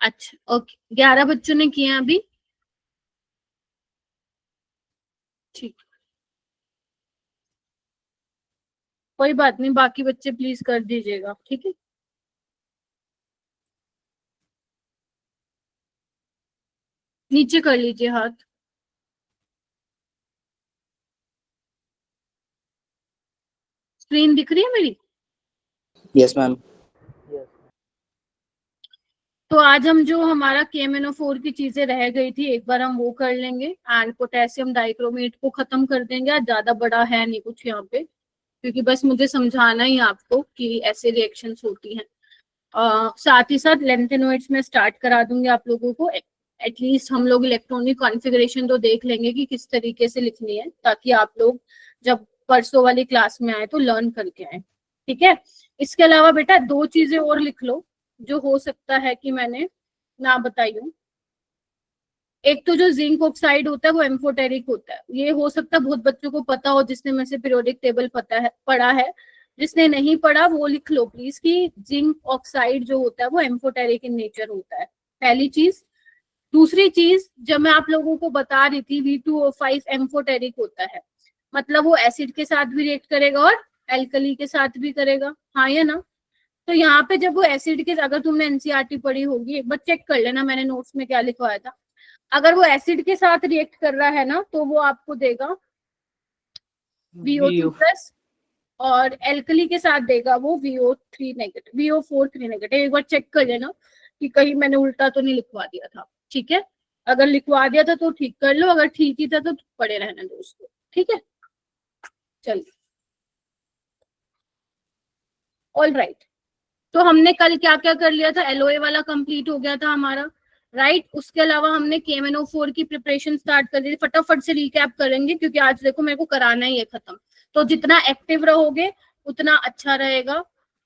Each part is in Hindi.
अच्छा ओके, 11 बच्चों ने किए अभी। ठीक, कोई बात नहीं, बाकी बच्चे प्लीज कर दीजिएगा, ठीक है। नीचे कर लीजिए हाथ। स्क्रीन दिख रही है मेरी? Yes ma'am. तो आज हम जो हमारा KMnO4 की चीजें रह गई थी, एक बार हम वो कर लेंगे एंड पोटेशियम डाइक्रोमेट को खत्म कर देंगे। आज ज्यादा बड़ा है नहीं कुछ यहाँ पे, क्योंकि बस मुझे समझाना ही आपको कि ऐसे रिएक्शंस होती हैं। साथ ही साथ लेंथेनोइड्स में स्टार्ट करा दूंगी आप लोगों को। एटलीस्ट हम लोग इलेक्ट्रॉनिक कॉन्फ़िगरेशन तो देख लेंगे कि किस तरीके से लिखनी है, ताकि आप लोग जब परसों वाली क्लास में आए तो लर्न करके आए, ठीक है। इसके अलावा बेटा 2 चीजें और लिख लो जो हो सकता है कि मैंने ना बताई हूँ। एक तो जो जिंक ऑक्साइड होता है वो एम्फोटेरिक होता है, ये हो सकता है बहुत बच्चों को पता हो जिसने मेरे से पीरियोडिक टेबल पढ़ा है। जिसने नहीं पढ़ा वो लिख लो प्लीज कि जिंक ऑक्साइड जो होता है वो एम्फोटेरिक इन नेचर होता है, पहली चीज। दूसरी चीज, जब मैं आप लोगों को बता रही थी V2O5 एम्फोटेरिक होता है, मतलब वो एसिड के साथ भी रिएक्ट करेगा और एल्कली के साथ भी करेगा, हाँ या ना। तो यहाँ पे जब वो एसिड के, अगर तुमने एनसीईआरटी पढ़ी होगी एक बार चेक कर लेना मैंने नोट्स में क्या लिखवाया था। अगर वो एसिड के साथ रिएक्ट कर रहा है ना तो वो आपको देगा VO2+, और एल्कली के साथ देगा वो VO3 नेगेटिव, VO4 3 नेगेटिव। एक बार चेक कर लेना कि कहीं मैंने उल्टा तो नहीं लिखवा दिया था, ठीक है। अगर लिखवा दिया था तो ठीक कर लो, अगर ठीक ही था तो पड़े रहने दो उसको, ठीक है। चलिए, ऑल राइट। तो हमने कल क्या क्या कर लिया था, LOA वाला कंप्लीट हो गया था हमारा, राइट। उसके अलावा हमने KMnO4 की प्रिपरेशन स्टार्ट कर दी थी। फटाफट से रिकैप करेंगे क्योंकि आज देखो मेरे को कराना ही है खत्म। तो जितना एक्टिव रहोगे उतना अच्छा रहेगा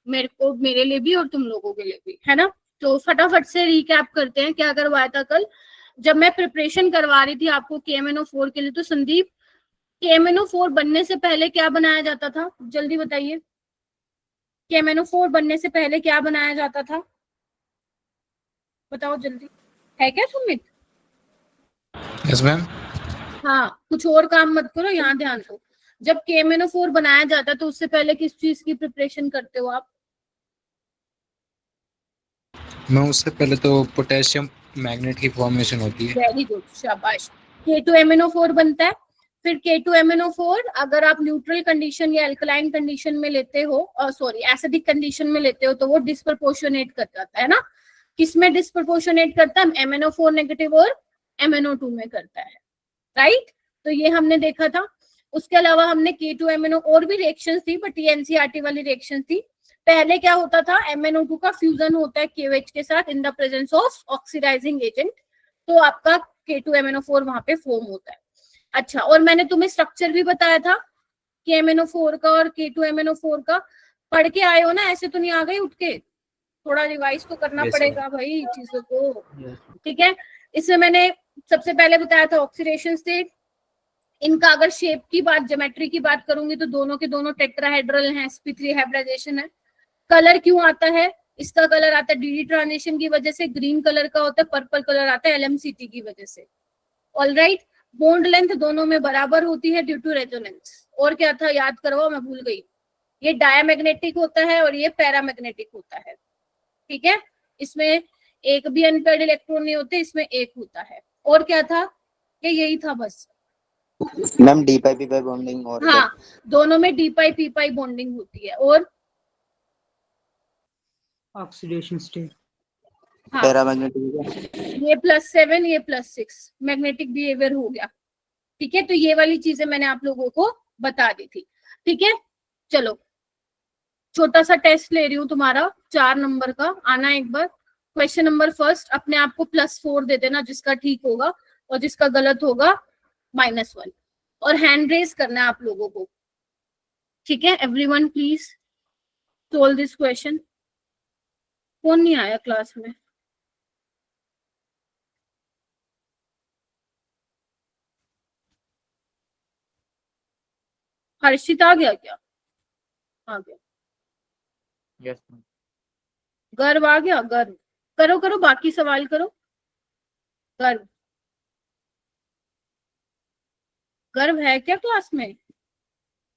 मेरे को, मेरे लिए भी और तुम लोगों के लिए भी, है ना। तो फटाफट से रिकैप करते हैं क्या करवाया था कल। जब मैं प्रिपरेशन करवा रही थी आपको KMnO4 के लिए, तो संदीप KMnO4 बनने से पहले क्या बनाया जाता था, जल्दी बताइए। KMnO4 बनने से पहले क्या बनाया जाता था, बताओ जल्दी। है क्या सुमित? Yes ma'am. हाँ, कुछ और काम मत करो, यहाँ ध्यान दो। जब KMnO4 बनाया जाता है तो उससे पहले किस चीज की प्रिपरेशन करते हो आप? मैं उससे पहले तो पोटेशियम मैग्नेट की फॉर्मेशन होती है। वेरी गुड, शाबाश। K2MnO4 बनता है। फिर K2MnO4 अगर आप न्यूट्रल कंडीशन या अल्कलाइन कंडीशन में लेते हो, सॉरी एसिडिक कंडीशन में लेते हो, तो वो डिस्प्रपोर्शनेट कर जाता है ना। किसमें डिस्प्रपोर्शनेट करता है? MnO4 नेगेटिव और MnO2 में करता है, राइट। तो ये हमने देखा था। उसके अलावा हमने K2MnO और भी रिएक्शंस थी, बट ये एनसीईआरटी वाली रिएक्शन थी। पहले क्या होता था, MnO2 का फ्यूजन होता है KOH के साथ in the presence of oxidising agent, तो आपका K2MnO4 वहां पे फॉर्म होता है। अच्छा, और मैंने तुम्हें स्ट्रक्चर भी बताया था KMnO4 का और K2MnO4 का। पढ़ के आए हो ना, ऐसे तो नहीं आ गई उठ के? थोड़ा रिवाइज तो करना पड़ेगा भाई चीजों को, ठीक है। इसमें मैंने सबसे पहले बताया था ऑक्सीडेशन स्टेट। इनका अगर शेप की बात, ज्योमेट्री की बात करूंगी तो दोनों के दोनों टेट्राहेड्रल हैं, sp3 हाइब्रिडाइजेशन है। कलर क्यों आता है? इसका कलर आता है DD ट्रांजिशन की वजह से, ग्रीन कलर का होता है, पर्पल कलर आता है LMCT की वजह से, ऑल राइट। बॉन्ड लेंथ दोनों में बराबर होती है ड्यू टू रेजोनेंस। और क्या था याद करवाओ, मैं भूल गई। ये डायमैग्नेटिक होता है और ये पैरामैग्नेटिक होता है, ठीक है। इसमें एक भी अनपेयर्ड इलेक्ट्रॉन नहीं होते, इसमें एक होता है। और क्या था, कि यही था बस। मैम डी पाई पी पाई बॉन्डिंग और हाँ, दोनों में डी पाई पी पाई बॉन्डिंग होती है। और ऑक्सीडेशन स्टेट, हाँ, पैरामैग्नेटिक। ये +7 ये +6 मैग्नेटिक बिहेवियर हो गया, ठीक है। तो ये वाली चीजें मैंने आप लोगों को बता दी थी, ठीक है। चलो, छोटा सा टेस्ट ले रही हूँ तुम्हारा 4 नंबर का, आना एक बार। क्वेश्चन नंबर फर्स्ट, अपने आप को +4 दे देना जिसका ठीक होगा, और जिसका गलत होगा -1। और हैंड रेज करना है आप लोगों को, ठीक है। Everyone please solve this question. कौन नहीं आया क्लास में? हर्षित आ गया क्या? आ गया। यस। गर्व आ गया, गर्व। करो करो, बाकी सवाल करो। गर्व, गर्व है क्या क्लास में?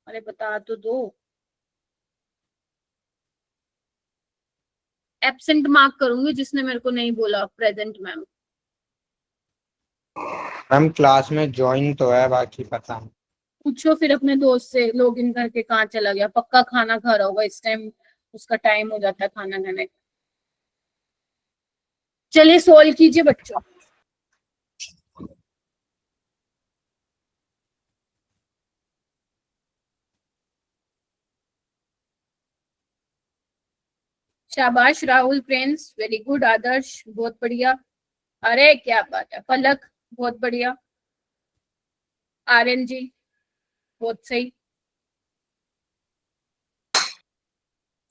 अरे बता तो दो। एब्सेंट मार्क करूंगी जिसने मेरे को नहीं बोला प्रेजेंट मैम। मैम क्लास में ज्वाइन तो है, बाकी पता नहीं। पूछो फिर अपने दोस्त से लॉग इन करके कहाँ चला गया, पक्का खाना खा रहा होगा इस टाइम, उसका टाइम हो जाता है खाना खाने का। चलिए सॉल्व कीजिए बच्चों। शाबाश राहुल, प्रिंस वेरी गुड, आदर्श बहुत बढ़िया, अरे क्या बात है, पलक बहुत बढ़िया, आर्यन जी बहुत सही।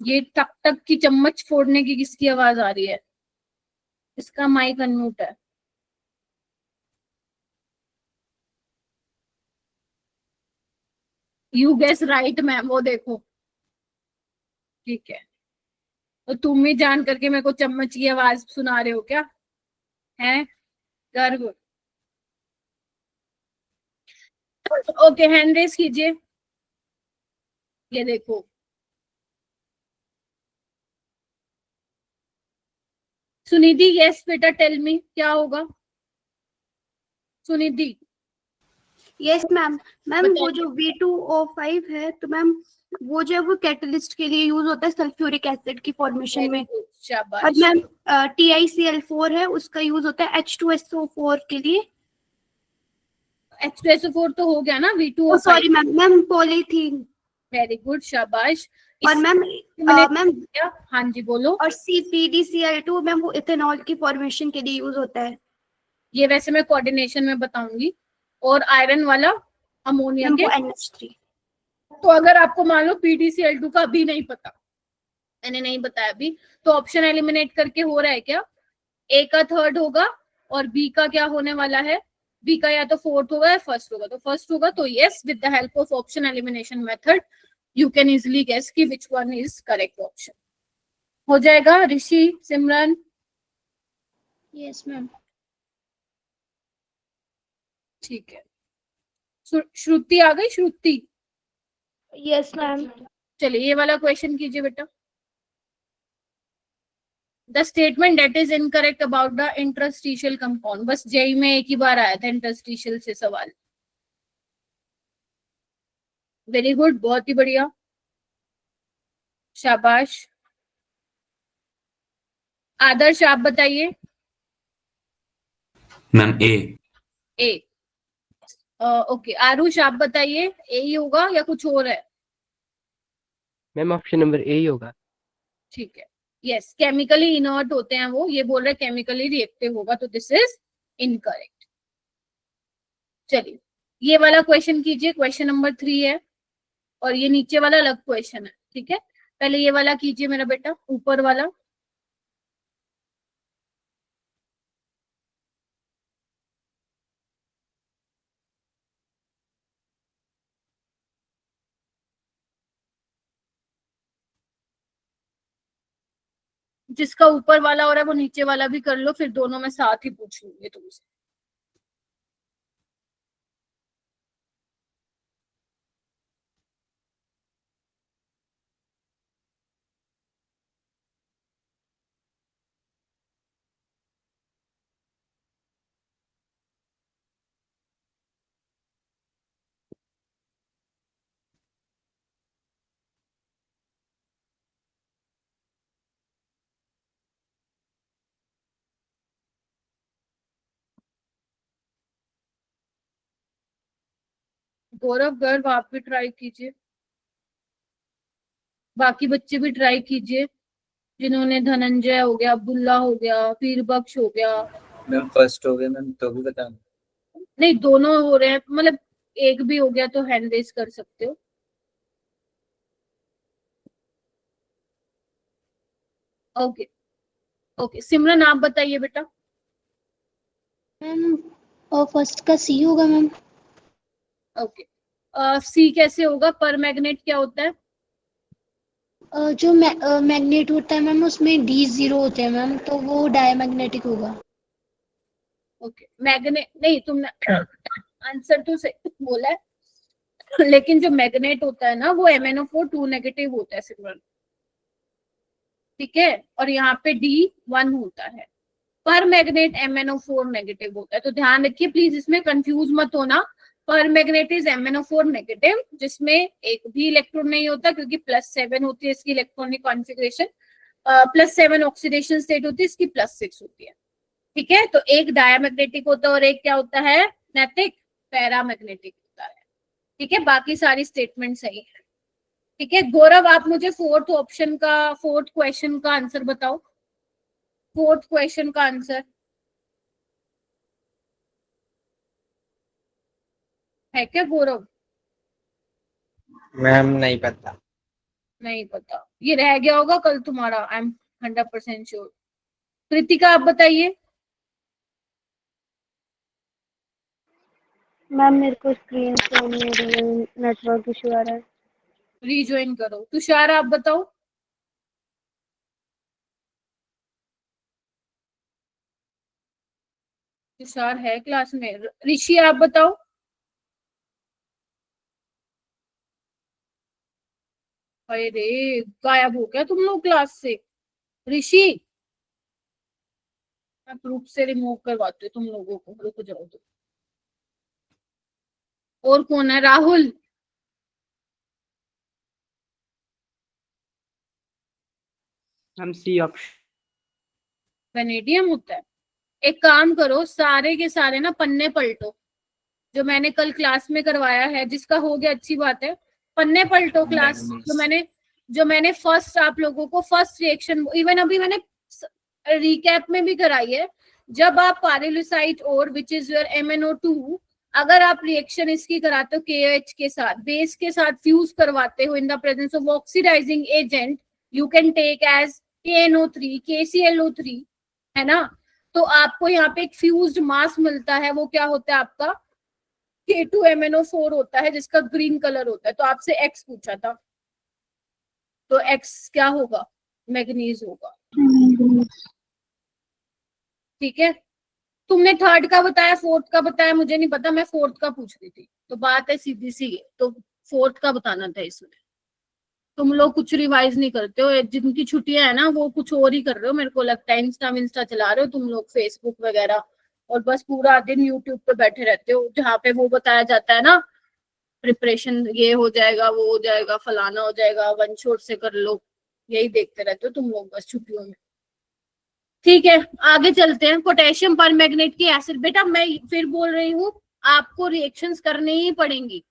ये टक टक की चम्मच फोड़ने की किसकी आवाज आ रही है? इसका माइक अनम्यूट है। यू गेस राइट मैम, वो देखो। ठीक है, तो तुम ही जान करके मेरे को चम्मच की आवाज सुना रहे हो क्या? है गर्व। ओके, हैंड रेस कीजिए। ये देखो, सुनिधि, यस बेटा, टेल मी क्या होगा? Sunidhi yes ma'am. मैम वो बताइए। जो V2O5 है, तो मैम वो जो है वो कैटलिस्ट के लिए यूज होता है सल्फ्यूरिक एसिड की फॉर्मेशन वेरी में। गुड, और शाबाश। मैम TiCl4 है, उसका यूज होता है H2SO4 के लिए। H2SO4 तो हो गया ना, ओ V2O5। Sorry ma'am, ma'am polythene. Very good, शाबाश। और मैम मैम क्या? हाँ जी बोलो। और CpDCl2 मैम वो इथेनॉल की फॉर्मेशन के लिए यूज होता है। ये वैसे मैं कोऑर्डिनेशन में बताऊंगी। और आयरन वाला अमोनिया मैम के। वो NH3। तो अगर आपको मान लो PDCl2 का अभी नहीं पता, मैंने नहीं बताया अभी, तो ऑप्शन एलिमिनेट करके हो रहा है क्या? ए का थर्ड होगा और बी का क्या होने वाला है? बी का या तो फोर्थ होगा या फर्स्ट होगा, तो फर्स्ट होगा। तो yes, with the help of option elimination method you can easily guess कि which one is correct option. हो जाएगा ऋषि, सिमरन? Yes ma'am. ठीक है, श्रुति आ गई? श्रुति यस मैम। चलिए ये वाला क्वेश्चन कीजिए बेटा। The statement that is incorrect about the interstitial compound. बस जेई में एक ही बार आया था इंटरस्टिशियल से सवाल। वेरी गुड, बहुत ही बढ़िया, शाबाश। आदर्श आप बताइए। मैम ए। ए, ओके। आरुष आप बताइए, ए ही होगा या कुछ और है? मैम ऑप्शन नंबर ए ही होगा। ठीक है, यस, केमिकली इनर्ट होते हैं वो, ये बोल रहे केमिकली रिएक्टिव होगा, तो दिस इज इनकरेक्ट। चलिए ये वाला क्वेश्चन कीजिए, क्वेश्चन नंबर 3 है और ये नीचे वाला अलग क्वेश्चन है। ठीक है, पहले ये वाला कीजिए मेरा बेटा, ऊपर वाला। जिसका ऊपर वाला हो रहा है वो नीचे वाला भी कर लो, फिर दोनों में साथ ही पूछ लूंगी तुमसे। गौरव, गर्व आप भी ट्राई कीजिए, बाकी बच्चे भी ट्राई कीजिए, जिन्होंने धनंजय हो गया, अब्दुल्ला हो गया, पीर बख्श हो गया। मैम फर्स्ट हो गया मैम, तो भी बता। नहीं, दोनों हो रहे हैं, मतलब एक भी हो गया तो हैंड रेस कर सकते हो। ओके ओके, सिमरन आप बताइए बेटा। मैम फर्स्ट का C होगा मैम। ओके, सी कैसे होगा? पर मैग्नेट क्या होता है? जो मैग्नेट होता है मैम उसमें D0 होते हैं मैम, तो वो डायमैग्नेटिक होगा। ओके, मैग्नेट नहीं, तुमने आंसर तो सही बोला है, लेकिन जो मैग्नेट होता है ना वो MnO4 2 नेगेटिव होता है सिग्नल, ठीक है, और यहाँ पे D1 होता है। पर मैग्नेट MnO4 नेगेटिव होता है, तो ध्यान रखिए प्लीज, इसमें कंफ्यूज मत होना। पर मैग्नेट इज MnO4 नेगेटिव, जिसमें एक भी इलेक्ट्रॉन नहीं होता, क्योंकि +7 होती है इसकी इलेक्ट्रॉनिक कॉन्फ़िगरेशन, +7 ऑक्सीडेशन स्टेट होती है, इसकी +6 होती है, ठीक है। तो एक डायमैग्नेटिक होता है और एक क्या होता है, नैतिक पैरामैग्नेटिक होता है, ठीक है। बाकी सारी स्टेटमेंट सही है, ठीक है। गौरव, आप मुझे फोर्थ क्वेश्चन का आंसर बताओ। फोर्थ क्वेश्चन का आंसर है क्या गौरव? मैम नहीं पता। नहीं पता, ये रह गया होगा कल तुम्हारा, आई एम 100% श्योर। कृतिका, आप बताइए। मैम मेरे को स्क्रीन शो नहीं हो रही है, नेटवर्क इशू आ रहा है। रीज्वाइन करो। तुषार, आप बताओ। तुषार है क्लास में। ऋषि, आप बताओ। अरे गायब हो गया तुम लोग क्लास से। ऋषि, मैं ग्रुप से रिमूव करवाती हूँ तुम लोगों को, रुक जाओ तो। और कौन है? राहुल। हम सी ऑप्शन। वेनेडियम होता है। एक काम करो, सारे के सारे ना पन्ने पलटो, जो मैंने कल क्लास में करवाया है, जिसका हो गया अच्छी बात है। पन्ने पलटो क्लास, जो मैंने फर्स्ट आप लोगों को फर्स्ट रिएक्शन, इवन अभी मैंने रिकैप में भी कराई है। जब आप पायरोलिसाइट और विच इज योर MnO2, अगर आप रिएक्शन इसकी कराते हो KOH के साथ, बेस के साथ फ्यूज करवाते हो in the presence of oxidising agent, you can take as KNO3 KClO3, है ना। तो आपको यहाँ पे एक फ्यूज्ड मास मिलता है, वो क्या होता है आपका K2MnO4 होता है, जिसका ग्रीन कलर होता है। तो आपसे X पूछा था, तो X क्या होगा? मैग्नीज होगा, ठीक है। तुमने थर्ड का बताया, फोर्थ का बताया, मुझे नहीं पता, मैं फोर्थ का पूछ रही थी, तो बात है सीधी सी है, तो फोर्थ का बताना था इसमें। तुम लोग कुछ रिवाइज नहीं करते हो, जिनकी छुट्टियां है ना वो कुछ और ही कर रहे हो, मेरे को लगता है इंस्टा चला रहे हो तुम लोग, फेसबुक वगैरह, और बस पूरा दिन यूट्यूब पे बैठे रहते हो, जहाँ पे वो बताया जाता है ना प्रिपरेशन, ये हो जाएगा, वो हो जाएगा, फलाना हो जाएगा, वन शॉट से कर लो, यही देखते रहते हो तुम लोग बस छुट्टियों में, ठीक है। आगे चलते हैं। पोटेशियम परमैग्नेट की एसिड, बेटा मैं फिर बोल रही हूँ, आपको रिएक्शंस करनी ही पड़ेंगी।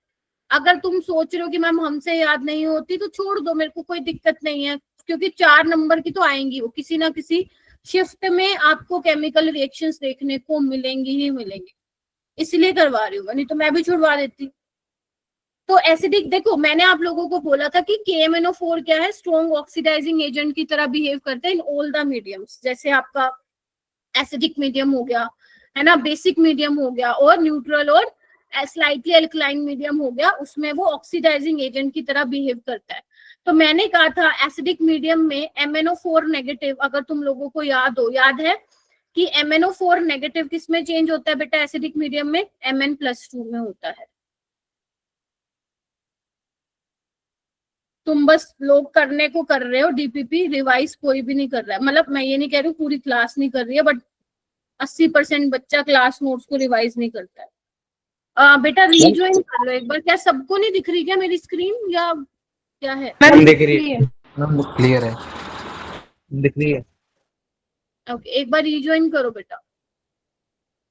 अगर तुम सोच रहे हो कि मैम हमसे याद नहीं होती, तो छोड़ दो, मेरे को कोई दिक्कत नहीं है, क्योंकि 4 नंबर की तो आएंगी, वो किसी ना किसी शिफ्ट में आपको केमिकल रिएक्शंस देखने को मिलेंगी ही मिलेंगी, इसलिए करवा रही हूँ, नहीं तो मैं भी छुड़वा देती। तो एसिडिक, देखो मैंने आप लोगों को बोला था कि KMnO4 क्या है, स्ट्रॉन्ग ऑक्सीडाइजिंग एजेंट की तरह बिहेव करते हैं इन ऑल द मीडियम्स, जैसे आपका एसिडिक मीडियम हो गया, है ना, बेसिक मीडियम हो गया, और न्यूट्रल और स्लाइटली अल्कलाइन मीडियम हो गया, उसमें वो ऑक्सीडाइजिंग एजेंट की तरह बिहेव करता है। तो मैंने कहा था एसिडिक मीडियम में MnO4 नेगेटिव, अगर तुम लोगों को याद है कि MnO4 नेगेटिव किस में चेंज होता है बेटा, एसिडिक मीडियम में Mn+2 में होता है। तुम बस लोग करने को कर रहे हो, DPP रिवाइज कोई भी नहीं कर रहा है, मतलब मैं ये नहीं कह रही हूँ पूरी क्लास नहीं कर रही है, बट 80% बच्चा क्लास नोट्स को रिवाइज नहीं करता है। बेटा रीज्वाइन कर लो एक बार। क्या सबको नहीं दिख रही क्या मेरी स्क्रीन, या क्या है? मैम दिख रही है, क्लियर है, दिख रही है। ओके, एक बार रीज्वाइन करो बेटा,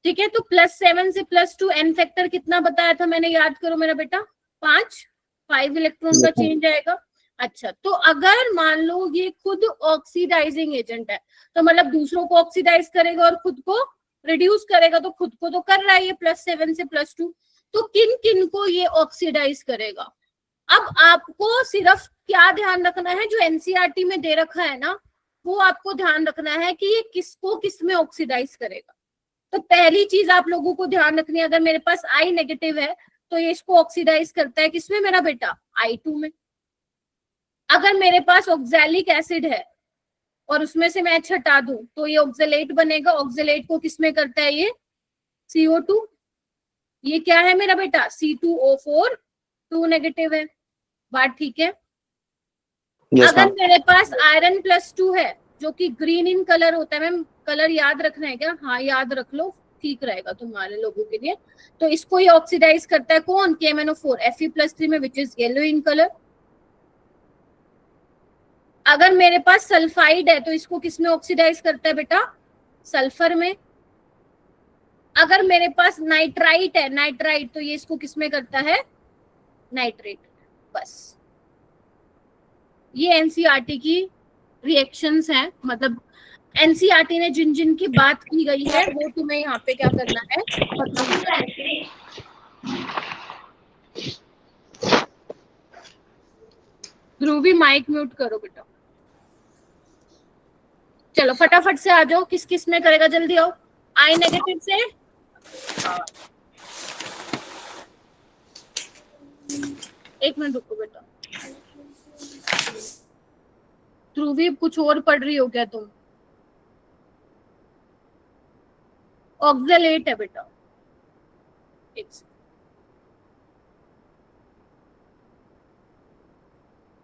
ठीक है। तो +7 से +2 n फैक्टर कितना बताया था मैंने, याद करो मेरा बेटा, 5 इलेक्ट्रॉन का चेंज आएगा। अच्छा, तो अगर मान लो ये खुद ऑक्सीडाइजिंग एजेंट है, तो मतलब दूसरों को ऑक्सीडाइज करेगा और खुद को रिड्यूस करेगा, तो खुद को तो कर रहा है ये +7 से +2, तो किन किन को ये ऑक्सीडाइज करेगा? अब आपको सिर्फ क्या ध्यान रखना है, जो एनसीईआरटी में दे रखा है ना, वो आपको ध्यान रखना है कि ये किसको किस में ऑक्सीडाइज करेगा। तो पहली चीज आप लोगों को ध्यान रखनी है, अगर मेरे पास I नेगेटिव है, तो ये इसको ऑक्सीडाइज करता है किसमें मेरा बेटा, I2 में। अगर मेरे पास ऑक्सैलिक एसिड है और उसमें से मैं H हटा दूं तो ये ऑक्सलेट बनेगा। ऑक्सलेट को किसमें करता है ये? CO2। ये क्या है मेरा बेटा? C2O4, 2 नेगेटिव है। बात ठीक है? Yes, अगर ma'am. मेरे पास आयरन +2 है जो कि ग्रीन इन कलर होता है, मैम कलर याद रखना है क्या? हाँ याद रख लो, ठीक रहेगा तुम्हारे लोगों के लिए। तो इसको ये ऑक्सीडाइज करता है कौन? KMnO4 Fe+3 में, which is yellow in colour. अगर मेरे पास सल्फाइड है तो इसको किसमें ऑक्सीडाइज करता है बेटा? सल्फर में। अगर मेरे पास नाइट्राइट है, नाइट्राइट, तो ये इसको किसमें करता है? नाइट्रेट। बस ये एनसीईआरटी की रिएक्शंस हैं, मतलब एनसीईआरटी ने जिन जिन की बात की गई है वो तुम्हें यहाँ पे क्या करना है, बताना है। ध्रुवी माइक म्यूट करो बेटा। चलो फटाफट से आ जाओ, किस किस में करेगा, जल्दी आओ। आई नेगेटिव से एक मिनट रुको बेटा। ध्रुवी कुछ और पढ़ रही हो क्या तुम? ऑक्सलेट है बेटा।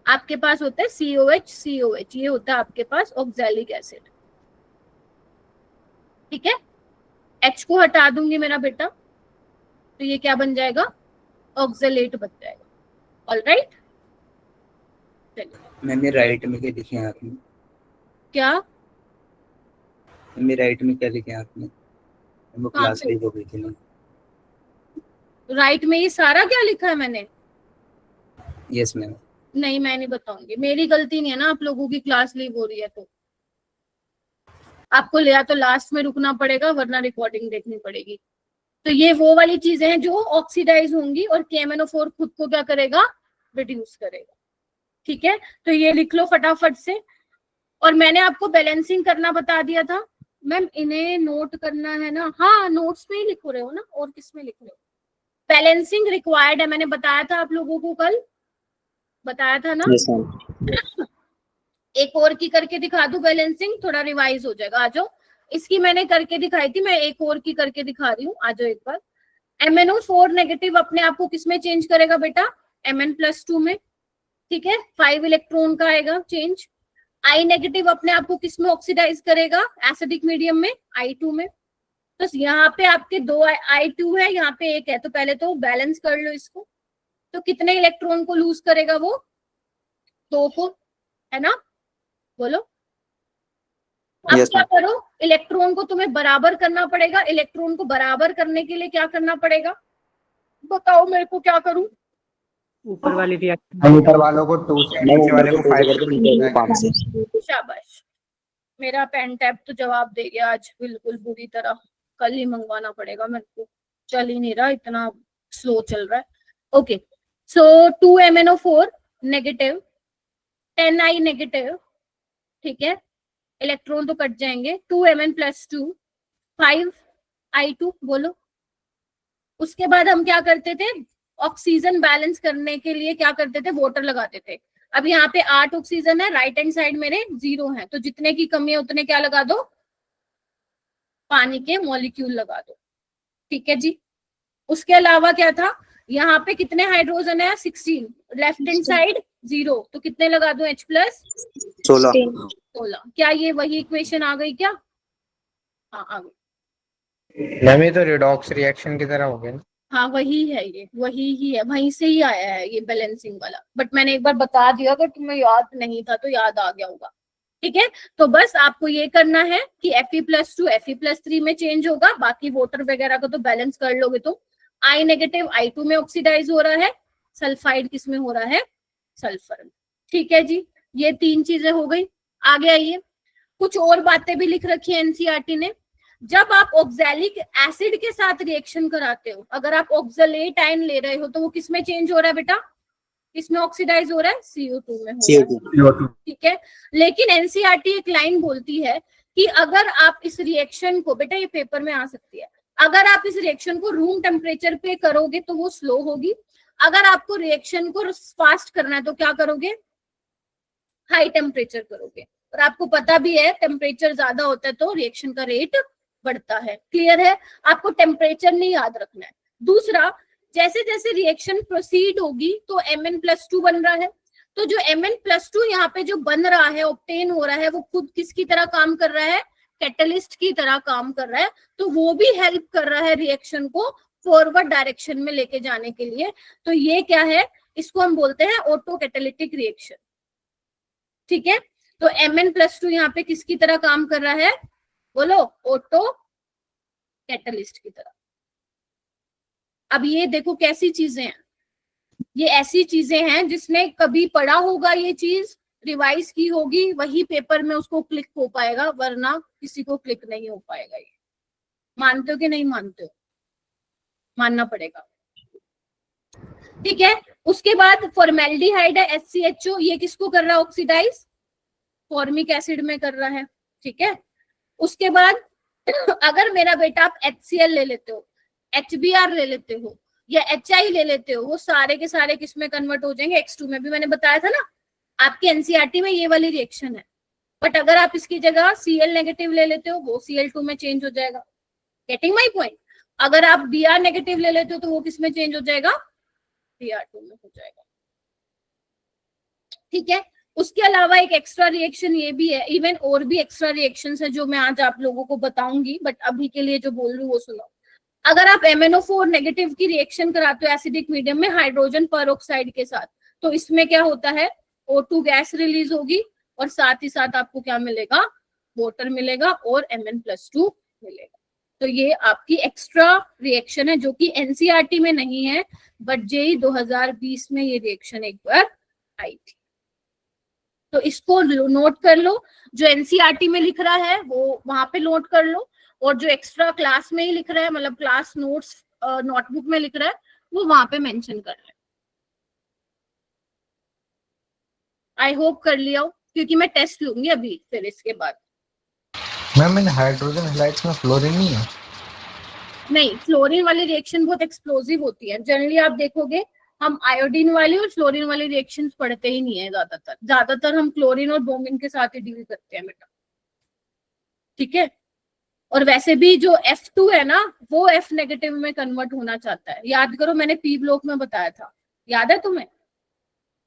आपके पास होता है COH, ये होता है आपके पास ऑक्सैलिक एसिड। ठीक है, H को हटा दूंगी मेरा बेटा तो ये क्या बन जाएगा? ऑक्सलेट बन जाएगा। ऑलराइट, चलिए। मैम ये राइट में क्या लिखे हैं आपने? क्या मैम ये राइट में क्या लिखे हैं आपने? वो कहाँ क्लास पे? लीव हो गई थी ना। राइट में ये सारा क्या लिखा है मैंने? Yes ma'am. नहीं मैं नहीं बताऊंगी, मेरी गलती नहीं है ना, आप लोगों की क्लास लीव हो रही है तो आपको या तो लास्ट में रुकना पड़ेगा वरना रिकॉर्डिंग देखनी पड़ेगी। तो ये वो वाली चीजें हैं जो ऑक्सीडाइज होंगी और KMnO4 खुद को क्या करेगा? रिड्यूस करेगा। ठीक है, तो ये लिख लो फटाफट से। और मैंने आपको बैलेंसिंग करना बता दिया था मैम, इन्हें नोट करना है ना? हाँ नोट्स में ही लिख रहे हो ना, और किस में लिख रहे हो? बैलेंसिंग रिक्वायर्ड है, मैंने बताया था आप लोगों को, कल बताया था ना? Yes, ma'am. एक और की करके दिखा दूं बैलेंसिंग, थोड़ा रिवाइज हो जाएगा। आ जाओ, इसकी मैंने करके दिखाई थी, मैं एक और की करके दिखा रही हूँ। आ जाओ एक बार। MnO4 नेगेटिव अपने आप को किसमें चेंज करेगा बेटा? Mn+2 में। ठीक है, 5 इलेक्ट्रॉन का आएगा चेंज। I नेगेटिव अपने आप को किसमें ऑक्सीडाइज करेगा? एसिडिक मीडियम में, I2 में। तो यहाँ पे आपके 2 I2 है, यहाँ पे 1 है, तो पहले तो बैलेंस कर लो इसको। तो कितने इलेक्ट्रॉन को लूज करेगा वो? 2 को, है ना? बोलो। अब Yes, क्या ma'am. करो, इलेक्ट्रॉन को तुम्हें बराबर करना पड़ेगा। इलेक्ट्रॉन को बराबर करने के लिए क्या करना पड़ेगा? बताओ मेरे को, क्या करूं? ऊपर वाली रिएक्शन। ऊपर वालों को 2 से मैं नीचे वाले को 5 5 से। शाबाश, मेरा पेन टैब तो जवाब दे गया आज बिल्कुल बुरी तरह। कल ही मंगवाना पड़ेगा मेरे को, चल ही नहीं रहा, इतना स्लो चल रहा है। Okay, so 2 MnO4 negative, 10 I negative. ठीक है, इलेक्ट्रॉन तो कट जाएंगे। 2 Mn+2, 5 I2। बोलो। उसके बाद हम क्या करते थे? ऑक्सीजन बैलेंस करने के लिए क्या करते थे? वाटर लगाते थे। अब यहाँ पे 8 ऑक्सीजन है, राइट हैंड साइड मेरे 0 है, तो जितने की कमी है उतने क्या लगा दो? पानी के मॉलिक्यूल लगा दो। ठीक है जी। उसके अलावा क्या था? यहाँ पे कितने हाइड्रोजन है? 16। लेफ्ट हैंड साइड 0, तो कितने लगा दो? H+ 16। क्या ये वही इक्वेशन आ गई क्या? हाँ आ गई। मैम ये तो रिडॉक्स रिएक्शन की तरह हो गया ना। हाँ वही है, ये वही ही है, वहीं से ही आया है ये बैलेंसिंग वाला। बट मैंने एक बार बता दिया, अगर तुम्हें याद नहीं था तो याद आ गया होगा। ठीक है, तो बस आपको ये करना है कि Fe+2 Fe+3 में चेंज होगा, बाकी वाटर वगैरह को तो बैलेंस कर लोगे तुम। I नेगेटिव I2 में ऑक्सीडाइज हो रहा है, सल्फाइड किस में हो रहा है? सल्फर। ठीक है जी, ये 3 चीजें हो गई। आगे आइए, कुछ और बातें भी लिख रखी है एनसीईआरटी ने। जब आप ऑक्सैलिक एसिड के साथ रिएक्शन कराते हो, अगर आप ऑक्सलेट आयन ले रहे हो तो वो किसमें चेंज हो रहा है बेटा? किसमें ऑक्सीडाइज हो रहा है? CO2 में हो रहा है। ठीक है, लेकिन एनसीईआरटी एक लाइन बोलती है कि अगर आप इस रिएक्शन को, बेटा ये पेपर में आ सकती है, अगर आप इस रिएक्शन को रूम टेम्परेचर पे करोगे तो वो स्लो होगी। अगर आपको रिएक्शन को फास्ट करना है तो क्या करोगे? हाई टेम्परेचर करोगे। और आपको पता भी है टेम्परेचर ज्यादा होता है तो रिएक्शन का रेट बढ़ता है। क्लियर है? आपको टेम्परेचर नहीं याद रखना है। दूसरा, जैसे जैसे रिएक्शन प्रोसीड होगी तो Mn+2 बन रहा है, तो जो Mn+2 यहाँ पे जो बन रहा है, ऑब्टेन हो रहा है, वो खुद किसकी तरह काम कर रहा है? कैटलिस्ट की तरह काम कर रहा है। तो वो भी हेल्प कर रहा है रिएक्शन को फॉरवर्ड डायरेक्शन में लेके जाने के लिए। तो ये क्या है? इसको हम बोलते हैं ऑटो कैटालिटिक रिएक्शन। ठीक है, तो Mn+2 यहाँ पे किसकी तरह काम कर रहा है? बोलो, ऑटो कैटलिस्ट की तरह। अब ये देखो कैसी चीजें हैं, ये ऐसी चीजें हैं जिसने कभी पढ़ा होगा, ये चीज रिवाइज की होगी, वही पेपर में उसको क्लिक हो पाएगा, वरना किसी को क्लिक नहीं हो पाएगा। ये मानते हो कि नहीं मानते हो? मानना पड़ेगा। ठीक है, उसके बाद फॉर्मेल्डिहाइड है HCHO, ये किसको कर रहा है? ऑक्सीडाइज फॉर्मिक एसिड में कर रहा है। ठीक है, उसके बाद अगर मेरा बेटा आप HCl ले लेते हो, HBr ले लेते हो या HI ले लेते हो, वो सारे के सारे किस में कन्वर्ट हो जाएंगे? X2 में। भी मैंने बताया था ना, आपके एनसीईआरटी में ये वाली रिएक्शन है। बट अगर आप इसकी जगह Cl नेगेटिव ले लेते हो, वो Cl2 में चेंज हो जाएगा। Getting my point? अगर आप Br नेगेटिव ले लेते हो तो वो किस में चेंज हो जाएगा? Br2 में हो जाएगा। ठीक है, उसके अलावा एक एक्स्ट्रा रिएक्शन ये भी है, इवन और भी एक्स्ट्रा रिएक्शंस है जो मैं आज आप लोगों को बताऊंगी, बट अभी के लिए जो बोल रही हूँ वो सुनो। अगर आप MnO4 नेगेटिव की रिएक्शन कराते हो एसिडिक मीडियम में हाइड्रोजन परऑक्साइड के साथ, तो इसमें क्या होता है? O2 गैस रिलीज होगी और साथ ही साथ आपको क्या मिलेगा? वाटर मिलेगा और Mn+2 मिलेगा। तो ये आपकी एक्स्ट्रा रिएक्शन है जो कि एनसीईआरटी में नहीं है, बट जेई 2020 में ये रिएक्शन एक बार आई थी। तो इसको नोट कर लो, जो एनसीईआरटी में लिख रहा है वो वहां पे नोट कर लो, और जो एक्स्ट्रा क्लास में ही लिख रहा है, मतलब क्लास नोट्स नोटबुक में लिख रहा है, वो वहां पे मेंशन कर रहा है। आई होप कर लिया हो, क्योंकि मैं टेस्ट लूंगी अभी फिर इसके बाद। मैम इन हाइड्रोजन हैलाइड्स में फ्लोरीन नहीं है? नहीं, फ्लोरीन वाली रिएक्शन बहुत एक्सप्लोसिव होती है। जनरली आप देखोगे हम आयोडीन वाली और फ्लोरीन वाली रिएक्शंस पढ़ते ही नहीं है ज्यादातर हम क्लोरीन और ब्रोमीन के साथ ही डील करते हैं बेटा। ठीक है, और वैसे भी जो F2 है ना, वो F नेगेटिव में कन्वर्ट होना चाहता है। याद करो, मैंने P ब्लॉक में बताया था, याद है तुम्हें?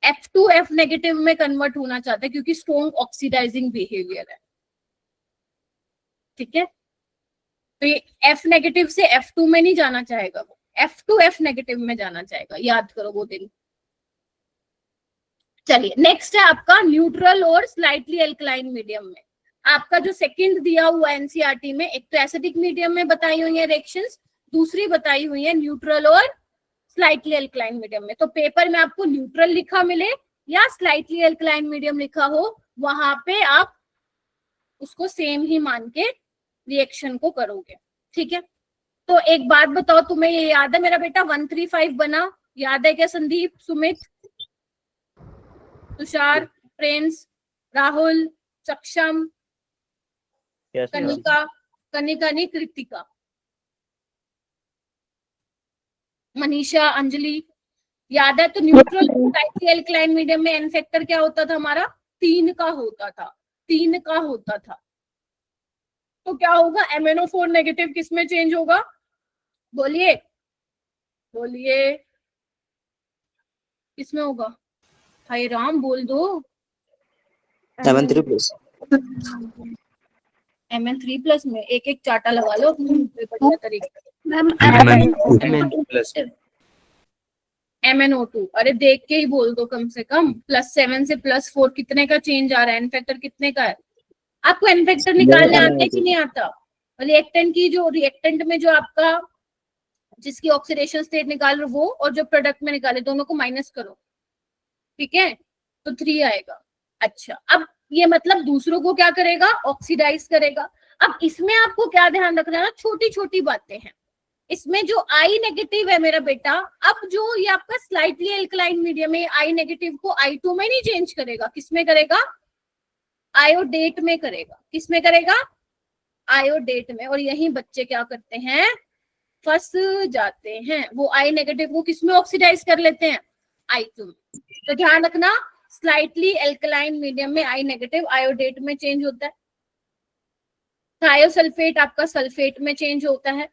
F2 F नेगेटिव में कन्वर्ट होना चाहता है क्योंकि स्ट्रॉन्ग ऑक्सीडाइजिंग बिहेवियर है। ठीक है, तो ये F नेगेटिव से F2 में नहीं जाना चाहेगा, वो F2 F नेगेटिव में जाना चाहेगा। याद करो वो दिन। चलिए, नेक्स्ट है आपका न्यूट्रल और स्लाइटली एल्कलाइन मीडियम में। आपका जो सेकंड दिया हुआ एनसीईआरटी में, एक तो एसिडिक मीडियम में बताई हुई है रिएक्शंस, दूसरी बताई हुई है न्यूट्रल और स्लाइटली एल्कलाइन मीडियम में। तो पेपर में आपको न्यूट्रल लिखा मिले या स्लाइटली एल्कलाइन मीडियम लिखा हो, वहां पे आप उसको सेम ही मान के रिएक्शन को करोगे। ठीक है, तो एक बात बताओ, तुम्हें ये याद है मेरा बेटा 135 बना? याद है क्या संदीप, सुमित, तुषार, प्रिंस, राहुल, सक्षम, कनिका, कनिका नहीं कृतिका, मनीषा, अंजलि, याद है? तो न्यूट्रल स्लाइटली एल्कलाइन मीडियम में एन फैक्टर क्या होता था हमारा? 3 का होता था, 3 का होता था। तो क्या होगा? MnO4 नेगेटिव किस में चेंज होगा? बोलिए बोलिए, किसमें होगा? हाय राम, बोल दो। Mn3+. Mn3+ में एक एक चाटा लगा लो बढ़िया तरीके से। मैम MnO2, अरे देख के ही बोल दो कम से कम। +7 से +4 कितने का चेंज आ रहा है? एन फैक्टर कितने का है? आपको एन फैक्टर निकालने आता है कि नहीं आता? रिएक्टेंट की जो रिएक्टेंट में जो आपका जिसकी ऑक्सीडेशन स्टेट निकाल रहे वो, और जो प्रोडक्ट में निकाले, दोनों को माइनस करो। ठीक है, तो 3 आएगा। अच्छा, अब ये मतलब दूसरों को क्या करेगा? ऑक्सीडाइज करेगा। अब इसमें आपको क्या ध्यान रखना है? छोटी छोटी बातें हैं इसमें। जो I नेगेटिव है मेरा बेटा, अब जो ये आपका स्लाइटली एल्कलाइन मीडियम है, I नेगेटिव को I2 में नहीं चेंज करेगा। किसमें करेगा? आयोडेट में करेगा। किसमें करेगा? आयोडेट में। और यही बच्चे क्या करते हैं? फंस जाते हैं। वो I नेगेटिव को किसमें ऑक्सीडाइज कर लेते हैं? I2 में। तो ध्यान रखना, स्लाइटली एल्कलाइन मीडियम में आई नेगेटिव आयोडेट में चेंज होता है, थायोसल्फेट आपका सल्फेट में चेंज होता है,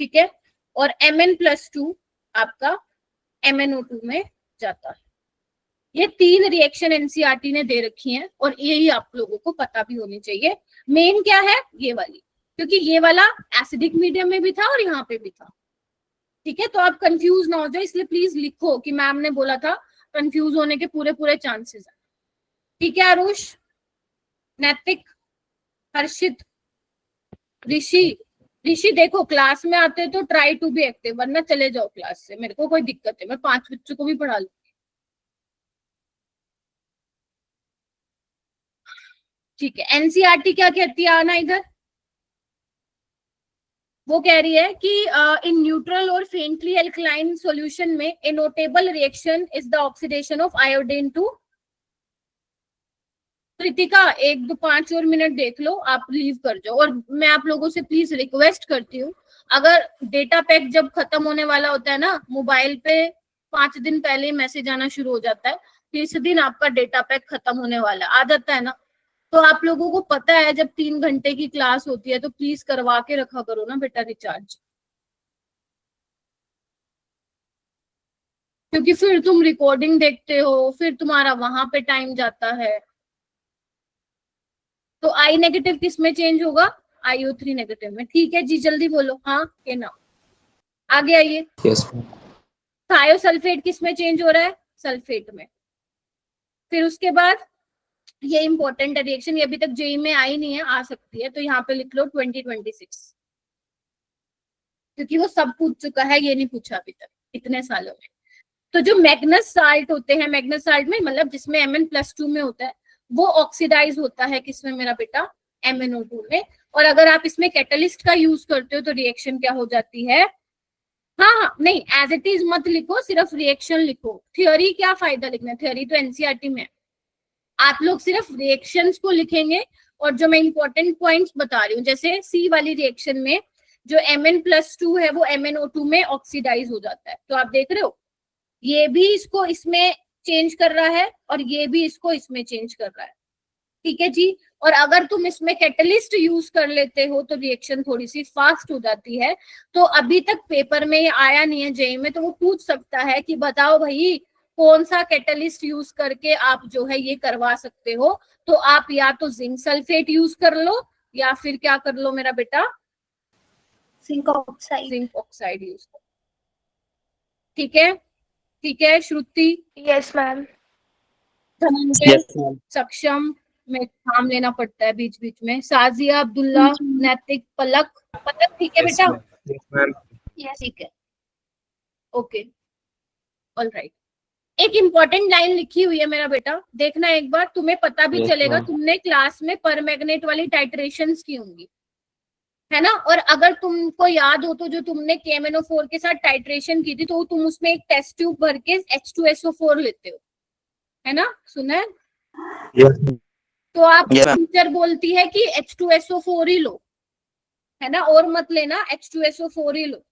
ठीक है, और Mn+2 आपका MnO2 में जाता है। ये 3 रिएक्शन एनसीईआरटी ने दे रखी हैं और यही आप लोगों को पता भी होनी चाहिए। मेन क्या है, ये वाली, क्योंकि ये वाला एसिडिक मीडियम में भी था और यहाँ पे भी था, ठीक है। तो आप कंफ्यूज ना हो जाए, इसलिए प्लीज लिखो कि मैम ने बोला था, कंफ्यूज होने के पूरे पूरे चांसेस है, ठीक है। आरुष, नैतिक, हर्षित, ऋषि देखो क्लास में आते तो ट्राई टू बी एक्टिव, वरना चले जाओ क्लास से, मेरे को कोई दिक्कत है, मैं 5 बच्चों को भी पढ़ा लूँ, ठीक है। एनसीईआरटी क्या कहती है, आना इधर, वो कह रही है कि इन न्यूट्रल और फेंटली एल्कलाइन सॉल्यूशन में a notable reaction is the oxidation of iodine to. Kritika 1-5 और मिनट देख लो, आप लीव कर जाओ। और मैं आप लोगों से प्लीज रिक्वेस्ट करती हूँ, अगर डेटा पैक जब खत्म होने वाला होता है ना, मोबाइल पे 5 दिन पहले मैसेज आना शुरू हो जाता है, 30 दिन आपका डेटा पैक खत्म होने वाला आ जाता है ना, तो आप लोगों को पता है जब 3 घंटे की क्लास होती है तो प्लीज करवा के रखा करो ना बेटा रिचार्ज, क्योंकि फिर तुम रिकॉर्डिंग देखते हो, फिर तुम्हारा वहां पे टाइम जाता है। तो आई नेगेटिव किस में चेंज होगा, IO3 नेगेटिव में, ठीक है जी, जल्दी बोलो, हाँ के ना, आगे आइए। यस थायोसल्फेट किस में चेंज हो रहा है, सल्फेट में। फिर उसके बाद ये इंपॉर्टेंट रिएक्शन, ये अभी तक जेई में आई नहीं है, आ सकती है, तो यहाँ पे लिख लो 2026, क्योंकि वो सब पूछ चुका है, ये नहीं पूछा अभी तक इतने सालों में। तो जो मैग्नस साल्ट होते हैं, मैग्नस साल्ट में मतलब जिसमें Mn+2 में होता है, वो ऑक्सीडाइज होता है किसमें मेरा बेटा, MnO2 में। और अगर आप इसमें कैटलिस्ट का यूज करते हो तो रिएक्शन क्या हो जाती है, हाँ नहीं एज इट इज मत लिखो, सिर्फ रिएक्शन लिखो। थ्योरी क्या फायदा लिखना, थ्योरी तो एनसीईआरटी में, आप लोग सिर्फ रिएक्शंस को लिखेंगे। और जो मैं इंपॉर्टेंट पॉइंट्स बता रही हूँ, जैसे सी वाली रिएक्शन में जो Mn+2 है वो MnO2 में ऑक्सीडाइज हो जाता है, तो आप देख रहे हो ये भी इसको इसमें चेंज कर रहा है और ये भी इसको इसमें चेंज कर रहा है, ठीक है जी। और अगर तुम इसमें कैटलिस्ट यूज कर लेते हो तो रिएक्शन थोड़ी सी फास्ट हो जाती है। तो अभी तक पेपर में ये आया नहीं है जेई में, तो वो पूछ सकता है कि बताओ भाई कौन सा कैटलिस्ट यूज करके आप जो है ये करवा सकते हो, तो आप या तो जिंक सल्फेट यूज कर लो या फिर क्या कर लो मेरा बेटा, zinc oxide. Zinc oxide use करो, ठीक है, ठीक है। Shruti, yes ma'am. Dhananjay, yes ma'am Saksham, में नाम लेना पड़ता है बीच बीच में, साजिया, अब्दुल्ला, नैतिक, पलक, ठीक है बेटा, यस ठीक है, ओके, ऑल राइट। एक इंपॉर्टेंट लाइन लिखी हुई है मेरा बेटा, देखना एक बार, तुम्हें पता भी Yes, चलेगा, ma'am. तुमने क्लास में परमैग्नेट वाली टाइट्रेशंस की होंगी, है ना। और अगर तुमको याद हो तो जो तुमने KMnO4 के साथ टाइट्रेशन की थी, तो तुम उसमें एक टेस्ट ट्यूब भर के H2SO4 लेते हो, है ना, सुना है। तो आप Yeah, ma'am. टीचर बोलती है कि H2SO4 ही लो, है ना, और मत लेना, H2SO4 ही लो।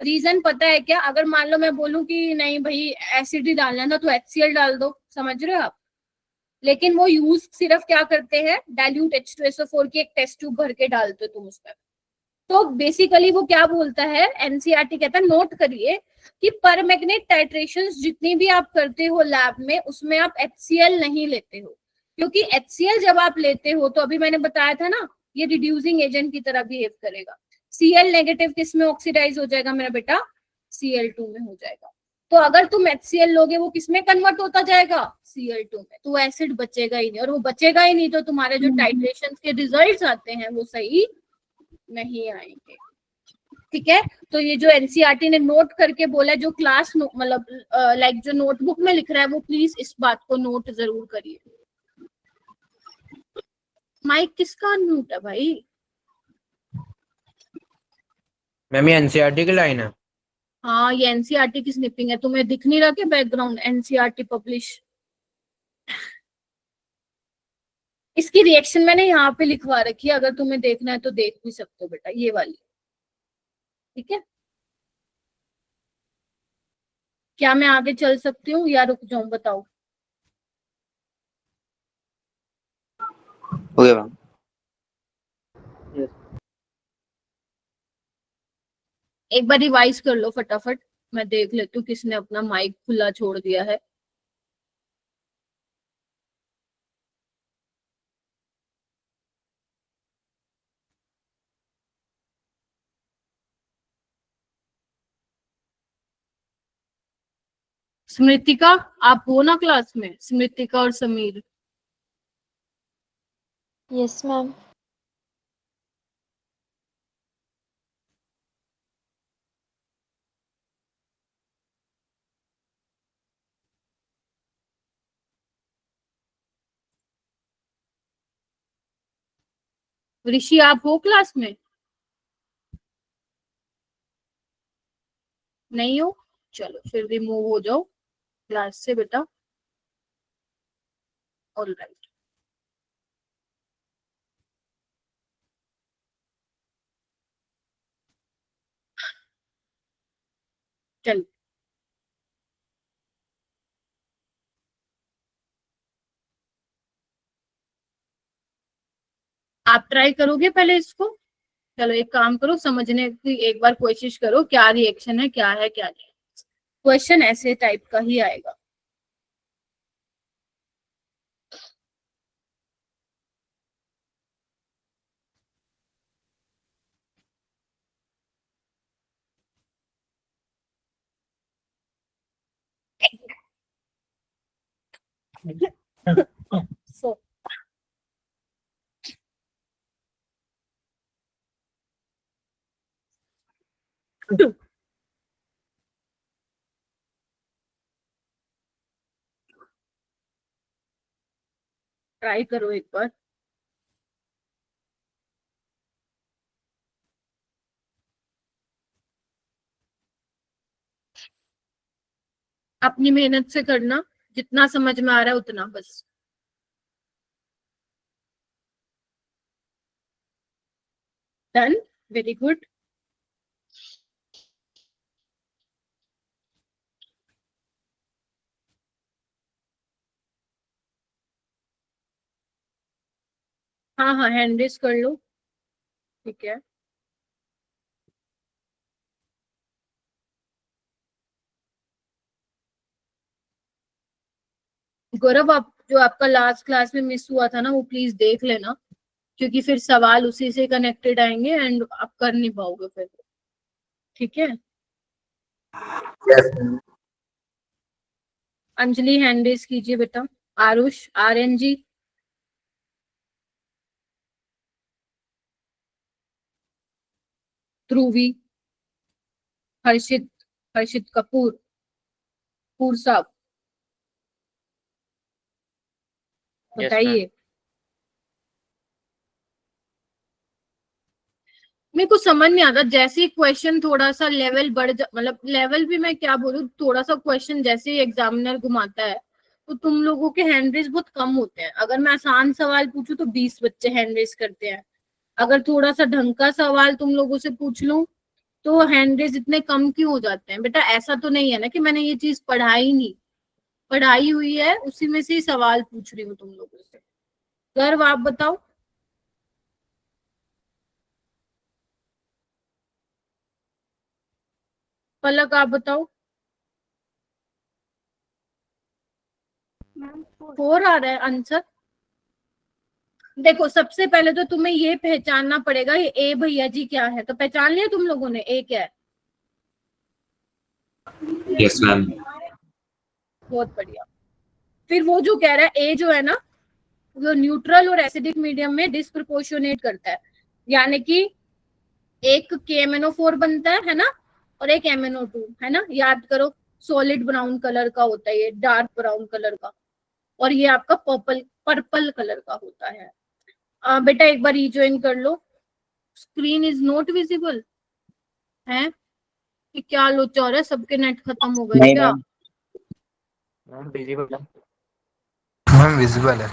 रीजन पता है क्या, अगर मान लो मैं बोलूं कि नहीं भाई एसिड ही डालना था तो HCl डाल दो, समझ रहे हो आप, लेकिन वो यूज सिर्फ क्या करते हैं, डाइल्यूट H2SO4 की एक टेस्ट ट्यूब भर के डालते हो तुम उसमें। तो बेसिकली वो क्या बोलता है, एनसीईआरटी कहता है, नोट करिए कि परमैग्नेट टाइट्रेशंस जितनी भी आप करते हो लैब में, उसमें आप HCl नहीं लेते हो, क्योंकि HCl जब आप लेते हो तो अभी मैंने बताया था ना, ये रिड्यूसिंग एजेंट की तरह बिहेव करेगा। Cl नेगेटिव किस में ऑक्सीडाइज हो जाएगा मेरा बेटा, Cl2 में हो जाएगा। तो अगर तुम HCl लोगे वो किस में कन्वर्ट होता जाएगा, Cl2 में, तो एसिड बचेगा ही नहीं, और वो बचेगा ही नहीं तो तुम्हारे जो टाइट्रेशन के रिजल्ट्स आते हैं वो सही नहीं आएंगे, ठीक है। तो ये जो एनसीईआरटी ने नोट करके बोला, जो क्लास मतलब लाइक जो नोटबुक में लिख रहा है, वो प्लीज इस बात को नोट जरूर करिए। माइक किसका म्यूट है भाई, मैम ये एनसीईआरटी की लाइन है। हाँ ये एनसीईआरटी की स्निपिंग है, तुम्हें दिख नहीं रहा क्या बैकग्राउंड, एनसीईआरटी पब्लिश। इसकी रिएक्शन मैंने यहाँ पे लिखवा रखी है, अगर तुम्हें देखना है तो देख भी सकते हो बेटा, ये वाली, ठीक है। क्या मैं आगे चल सकती हूँ या रुक जाऊं, बताओ। हो गया मैम। एक बार रिवाइज कर लो फटाफट, मैं देख लेती हूँ किसने अपना माइक खुला छोड़ दिया है। स्मृतिका, आप हो ना क्लास में? स्मृतिका और समीर। Yes ma'am. ऋषि, आप हो क्लास में? नहीं हो? चलो फिर रिमूव हो जाओ क्लास से बेटा। ऑलराइट, चलो आप ट्राई करोगे पहले इसको। चलो एक काम करो, समझने की एक बार कोशिश करो क्या रिएक्शन है, क्या है क्या नहीं। क्वेश्चन ऐसे टाइप का ही आएगा। So, ट्राई करो एक बार। अपनी मेहनत से करना, जितना समझ में आ रहा है उतना बस। Done, very good. हाँ हाँ, हैंड रेस कर लो, ठीक है। गौरव, आप जो आपका लास्ट क्लास में मिस हुआ था ना, वो प्लीज देख लेना, क्योंकि फिर सवाल उसी से कनेक्टेड आएंगे एंड आप कर नहीं पाओगे फिर, ठीक है। अंजलि हैंड रेस कीजिए बेटा। आरुष, RNG, ध्रुवी, हर्षित, हर्षित कपूर, पूर साहब, बताइए। मेरे को समझ नहीं आता, जैसे ही क्वेश्चन थोड़ा सा लेवल बढ़ जा, मतलब लेवल भी मैं क्या बोलूं, थोड़ा सा क्वेश्चन जैसे ही एग्जामिनर घुमाता है तो तुम लोगों के हैंड रेस बहुत कम होते हैं। अगर मैं आसान सवाल पूछूं तो 20 बच्चे हैंड रेस करते हैं। अगर थोड़ा सा ढंग का सवाल तुम लोगों से पूछ लूं तो हैंड रेस इतने कम क्यों हो जाते हैं। बेटा ऐसा तो नहीं है ना कि मैंने ये चीज पढ़ाई नहीं, पढ़ाई हुई है, उसी में से ही सवाल पूछ रही हूँ तुम लोगों से। गर्व, आप बताओ। पलक, आप बताओ। मैम 4 आ रहा है आंसर। देखो सबसे पहले तो तुम्हें ये पहचानना पड़ेगा ये ए भैया जी क्या है, तो पहचान लिया तुम लोगों ने ए क्या है। Yes ma'am. बहुत बढ़िया। फिर वो जो कह रहा है ए जो है ना, वो न्यूट्रल और एसिडिक मीडियम में डिस्प्रपोर्शनेट करता है, यानी कि एक KMnO4 बनता है ना, और एक MnO2 है ना। याद करो, सॉलिड ब्राउन कलर का होता है ये, डार्क ब्राउन कलर का, और ये आपका पर्पल कलर का होता है। बेटा एक बार रिज्वाइन कर लो। स्क्रीन इज नॉट विजिबल है कि क्या लोचा हो रहा है, सबके नेट खत्म हो गए नहीं क्या? मैम। मैम विजिबल है। मैम विजिबल है।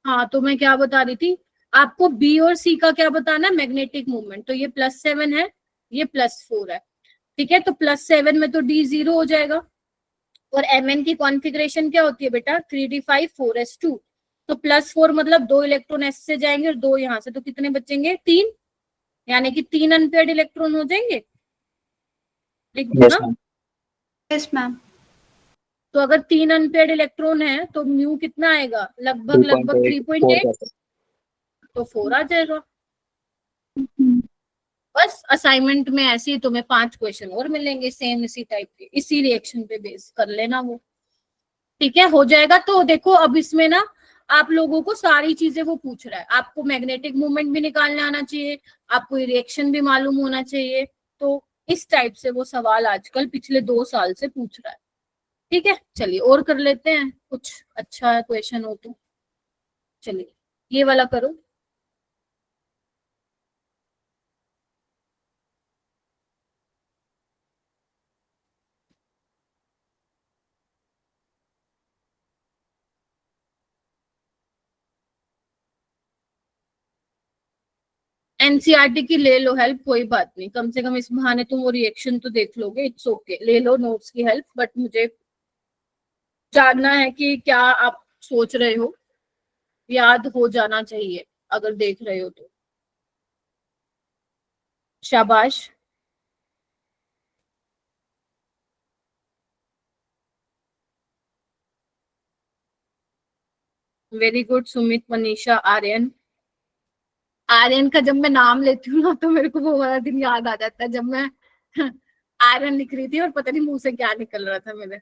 हाँ तो मैं क्या बता रही थी आपको, बी और सी का क्या बताना है, मैग्नेटिक मूवमेंट। तो ये +7 है, ये +4 है, ठीक है। तो +7 में तो D 0 हो जाएगा। और Mn की कॉन्फ़िगरेशन क्या होती है बेटा, 3d5 4s2। तो +4 मतलब 2 इलेक्ट्रॉन s से जाएंगे और 2 यहाँ से, तो कितने बचेंगे, 3, यानी कि 3 अनपेयर्ड इलेक्ट्रॉन हो जाएंगे। लिख दो यस ना। मैम। Yes ma'am. तो अगर 3 अनपेयर्ड इलेक्ट्रॉन है तो म्यू कितना आएगा, लगभग 3.8, तो 4 आ जाएगा। बस असाइनमेंट में ऐसे ही तुम्हें 5 क्वेश्चन और मिलेंगे सेम इसी टाइप के, इसी रिएक्शन पे बेस कर लेना वो, ठीक है, हो जाएगा। तो देखो अब इसमें ना आप लोगों को सारी चीजें वो पूछ रहा है, आपको मैग्नेटिक मूवमेंट भी निकालने आना चाहिए, आपको रिएक्शन भी मालूम होना चाहिए। तो इस टाइप से वो सवाल आजकल पिछले 2 साल से पूछ रहा है, ठीक है। चलिए और कर लेते हैं, कुछ अच्छा क्वेश्चन हो तो। चलिए ये वाला करो। एनसीईआरटी की ले लो हेल्प, कोई बात नहीं, कम से कम इस बहाने तुम वो रिएक्शन तो देख लोगे, इट्स ओके, ले लो नोट्स की हेल्प। बट मुझे जानना है कि क्या आप सोच रहे हो, याद हो जाना चाहिए अगर देख रहे हो तो। शाबाश। Very good Sumit, Manisha, Aryan. आर्यन का जब मैं नाम लेती हूँ ना तो मेरे को वो वाला दिन याद आ जाता है जब मैं आर्यन लिख रही थी और पता नहीं मुंह से क्या निकल रहा था मेरे।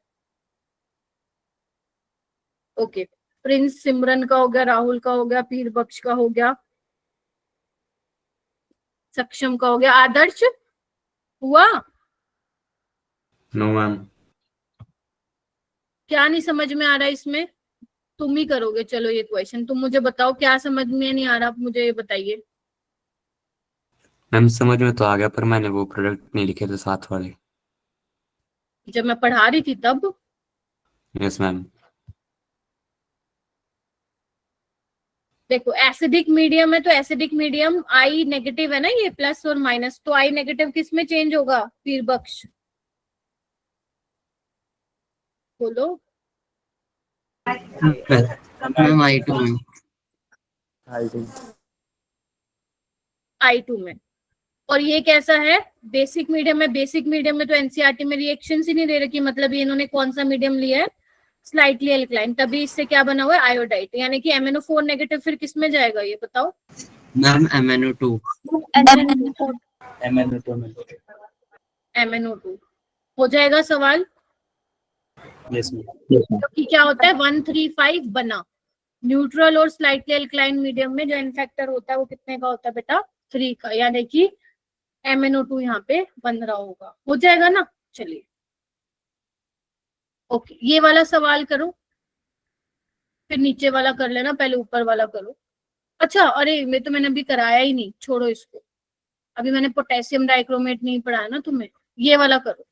ओके, प्रिंस, सिमरन का हो गया, राहुल का हो गया, पीर बख्श का हो गया, सक्षम का हो गया, आदर्श हुआ। No ma'am. क्या नहीं समझ में आ रहा है इसमें, तुम ही करोगे। चलो ये क्वेश्चन तुम मुझे बताओ, क्या समझ में नहीं आ रहा, मुझे ये बताइए। मैम समझ में तो आ गया, पर मैंने वो प्रोडक्ट नहीं लिखे थे साथ वाले। जब मैं पढ़ा रही थी तब। Yes ma'am. देखो एसिडिक मीडियम है तो एसिडिक मीडियम आई नेगेटिव है ना, ये प्लस और माइनस, तो आई नेगेटिव किस में चेंज होगा, पीर बख्श बोलो। मैम I2 में। I2 में। और ये कैसा है, बेसिक मीडियम में। बेसिक मीडियम में तो एनसीईआरटी में रिएक्शन ही नहीं दे रखी, मतलब ये इन्होंने कौन सा मीडियम लिया है, स्लाइटली एल्कलाइन, तभी इससे क्या बना हुआ है, आयोडाइड, यानी कि MnO4 नेगेटिव फिर किस में जाएगा ये बताओ। Ma'am MnO2। MnO2 हो जाएगा सवाल। Yes ma'am. क्योंकि क्या होता है 135 बना, न्यूट्रल और स्लाइटली एल्कलाइन मीडियम में जो इन्फेक्टर होता है वो कितने का होता है बेटा, 3 का, यानी कि MnO2 यहाँ पे बन रहा होगा, हो जाएगा ना। चलिए ओके, ये वाला सवाल करो, फिर नीचे वाला कर लेना, पहले ऊपर वाला करो। अच्छा अरे मैंने अभी कराया ही नहीं, छोड़ो इसको, अभी मैंने पोटेशियम डाइक्रोमेट नहीं पढ़ाया ना तुम्हें, ये वाला करो।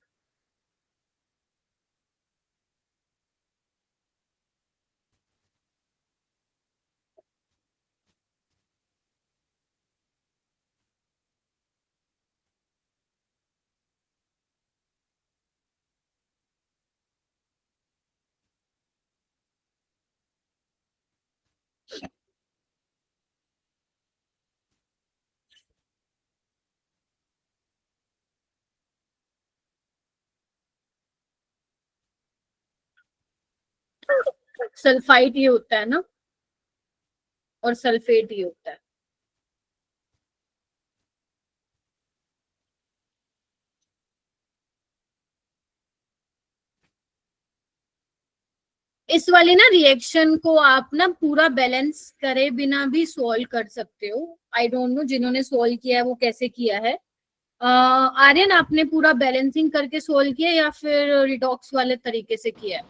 सल्फाइड ये होता है ना, और सल्फेट ये होता है। इस वाली ना रिएक्शन को आप ना पूरा बैलेंस करे बिना भी सॉल्व कर सकते हो। आई डोंट नो जिन्होंने सॉल्व किया है वो कैसे किया है। आर्यन आपने पूरा बैलेंसिंग करके सॉल्व किया या फिर रिडॉक्स वाले तरीके से किया है?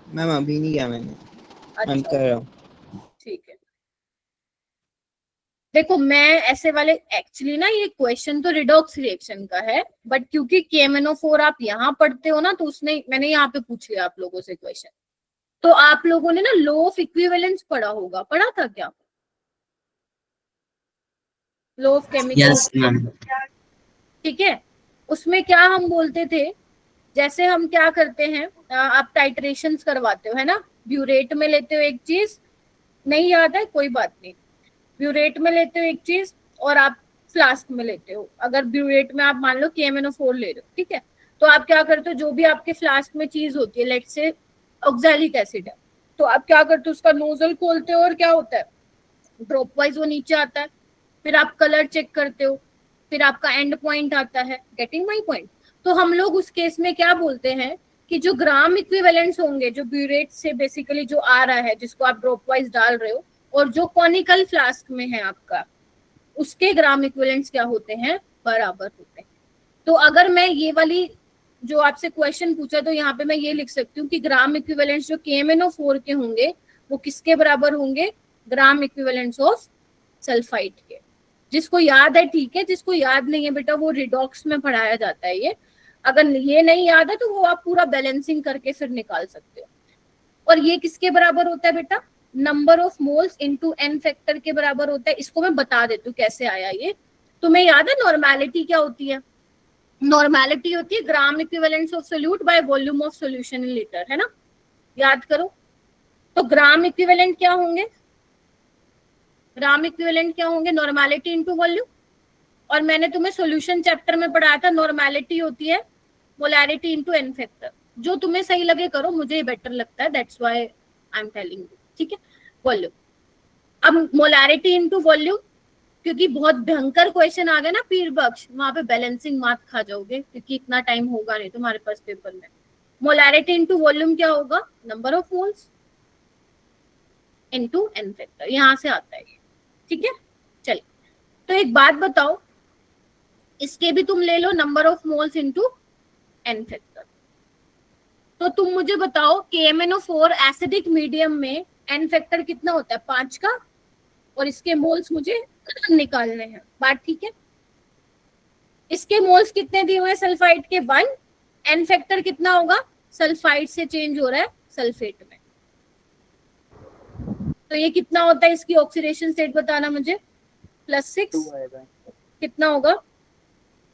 मैम अभी नहीं किया मैंने, मैं कर रहा हूँ। ठीक है, देखो मैं ऐसे वाले एक्चुअली ना ये क्वेश्चन तो रिडॉक्स रिएक्शन का है, बट क्योंकि KMnO4 आप यहाँ पढ़ते हो ना तो उसने मैंने यहाँ पे पूछ लिया आप लोगों से क्वेश्चन। तो आप लोगों ने ना लॉ ऑफ इक्विवेलेंस पढ़ा होगा, पढ़ा था क्या, law of chemical? Yes ma'am. ठीक है, उसमें क्या हम बोलते थे, जैसे हम क्या करते हैं, आप टाइट्रेशंस करवाते हो है ना, ब्यूरेट में लेते हो एक चीज, नहीं याद है कोई बात नहीं, ब्यूरेट में लेते हो एक चीज और आप फ्लास्क में लेते हो। अगर ब्यूरेट में आप मान लो KMnO4 ले रहे हो, ठीक है, तो आप क्या करते हो, जो भी आपके फ्लास्क में चीज होती है, लेट्स से ऑक्सैलिक एसिड है, तो आप क्या करते हो, उसका नोजल खोलते हो और क्या होता है, ड्रॉप वाइज वो नीचे आता है, फिर आप कलर चेक करते हो, फिर आपका एंड पॉइंट आता है। Getting my point? तो हम लोग उस केस में क्या बोलते हैं कि जो ग्राम इक्विवेलेंट्स होंगे, जो ब्यूरेट से बेसिकली जो आ रहा है, जिसको आप ड्रॉप वाइज डाल रहे हो, और जो कॉनिकल फ्लास्क में है आपका, उसके ग्राम इक्विवेलेंट्स क्या होते हैं, बराबर होते हैं। तो अगर मैं ये वाली जो आपसे क्वेश्चन पूछा, तो यहाँ पे मैं ये लिख सकती हूँ कि ग्राम इक्विवेलेंट्स जो KMnO4 के होंगे वो किसके बराबर होंगे, ग्राम इक्विवेलेंट्स ऑफ सल्फाइड के। जिसको याद है ठीक है, जिसको याद नहीं है बेटा वो रिडॉक्स में पढ़ाया जाता है ये, अगर ये नहीं याद है तो वो आप पूरा बैलेंसिंग करके फिर निकाल सकते हो। और ये किसके बराबर होता है बेटा, number of moles into n factor के बराबर होता है। इसको मैं बता देती हूँ कैसे आया ये, तुम्हें याद है नॉर्मेलिटी क्या होती है, नॉर्मेलिटी होती है gram equivalents of solute by volume of solution in litre, है ना, याद करो। तो ग्राम इक्विवेलेंट क्या होंगे, ग्राम इक्विवेलेंट क्या होंगे, नॉर्मेलिटी इनटू वॉल्यूम। और मैंने तुम्हें सॉल्यूशन चैप्टर में पढ़ाया था, नॉर्मेलिटी होती है मोलैरिटी इनटू n फैक्टर। जो तुम्हें सही लगे करो, मुझे बेटर लगता है, that's why I am telling you, ठीक है। वॉल्यूम, अब मोलैरिटी इनटू वॉल्यूम, क्योंकि बहुत भयंकर क्वेश्चन आ गया ना पीर बख्श, वहां पे बैलेंसिंग मार्क खा जाओगे, क्योंकि इतना टाइम होगा नहीं तुम्हारे पास पेपर में। मोलैरिटी इनटू वॉल्यूम क्या होगा, number of moles into n factor, यहां से आता है ये, ठीक है। चलिए, तो एक बात बताओ, इसके भी तुम ले लो number of moles into n factor. तो तुम मुझे बताओ KMnO4 एसिडिक मीडियम में n फैक्टर कितना होता है, 5 का, और इसके मोल्स मुझे निकालने हैं, बात ठीक है। इसके मोल्स कितने दिए हुए हैं सल्फाइड के, 1, n फैक्टर कितना होगा, सल्फाइड से चेंज हो रहा है सल्फेट में, तो ये कितना होता है, इसकी ऑक्सीडेशन स्टेट बताना मुझे, +6, कितना होगा,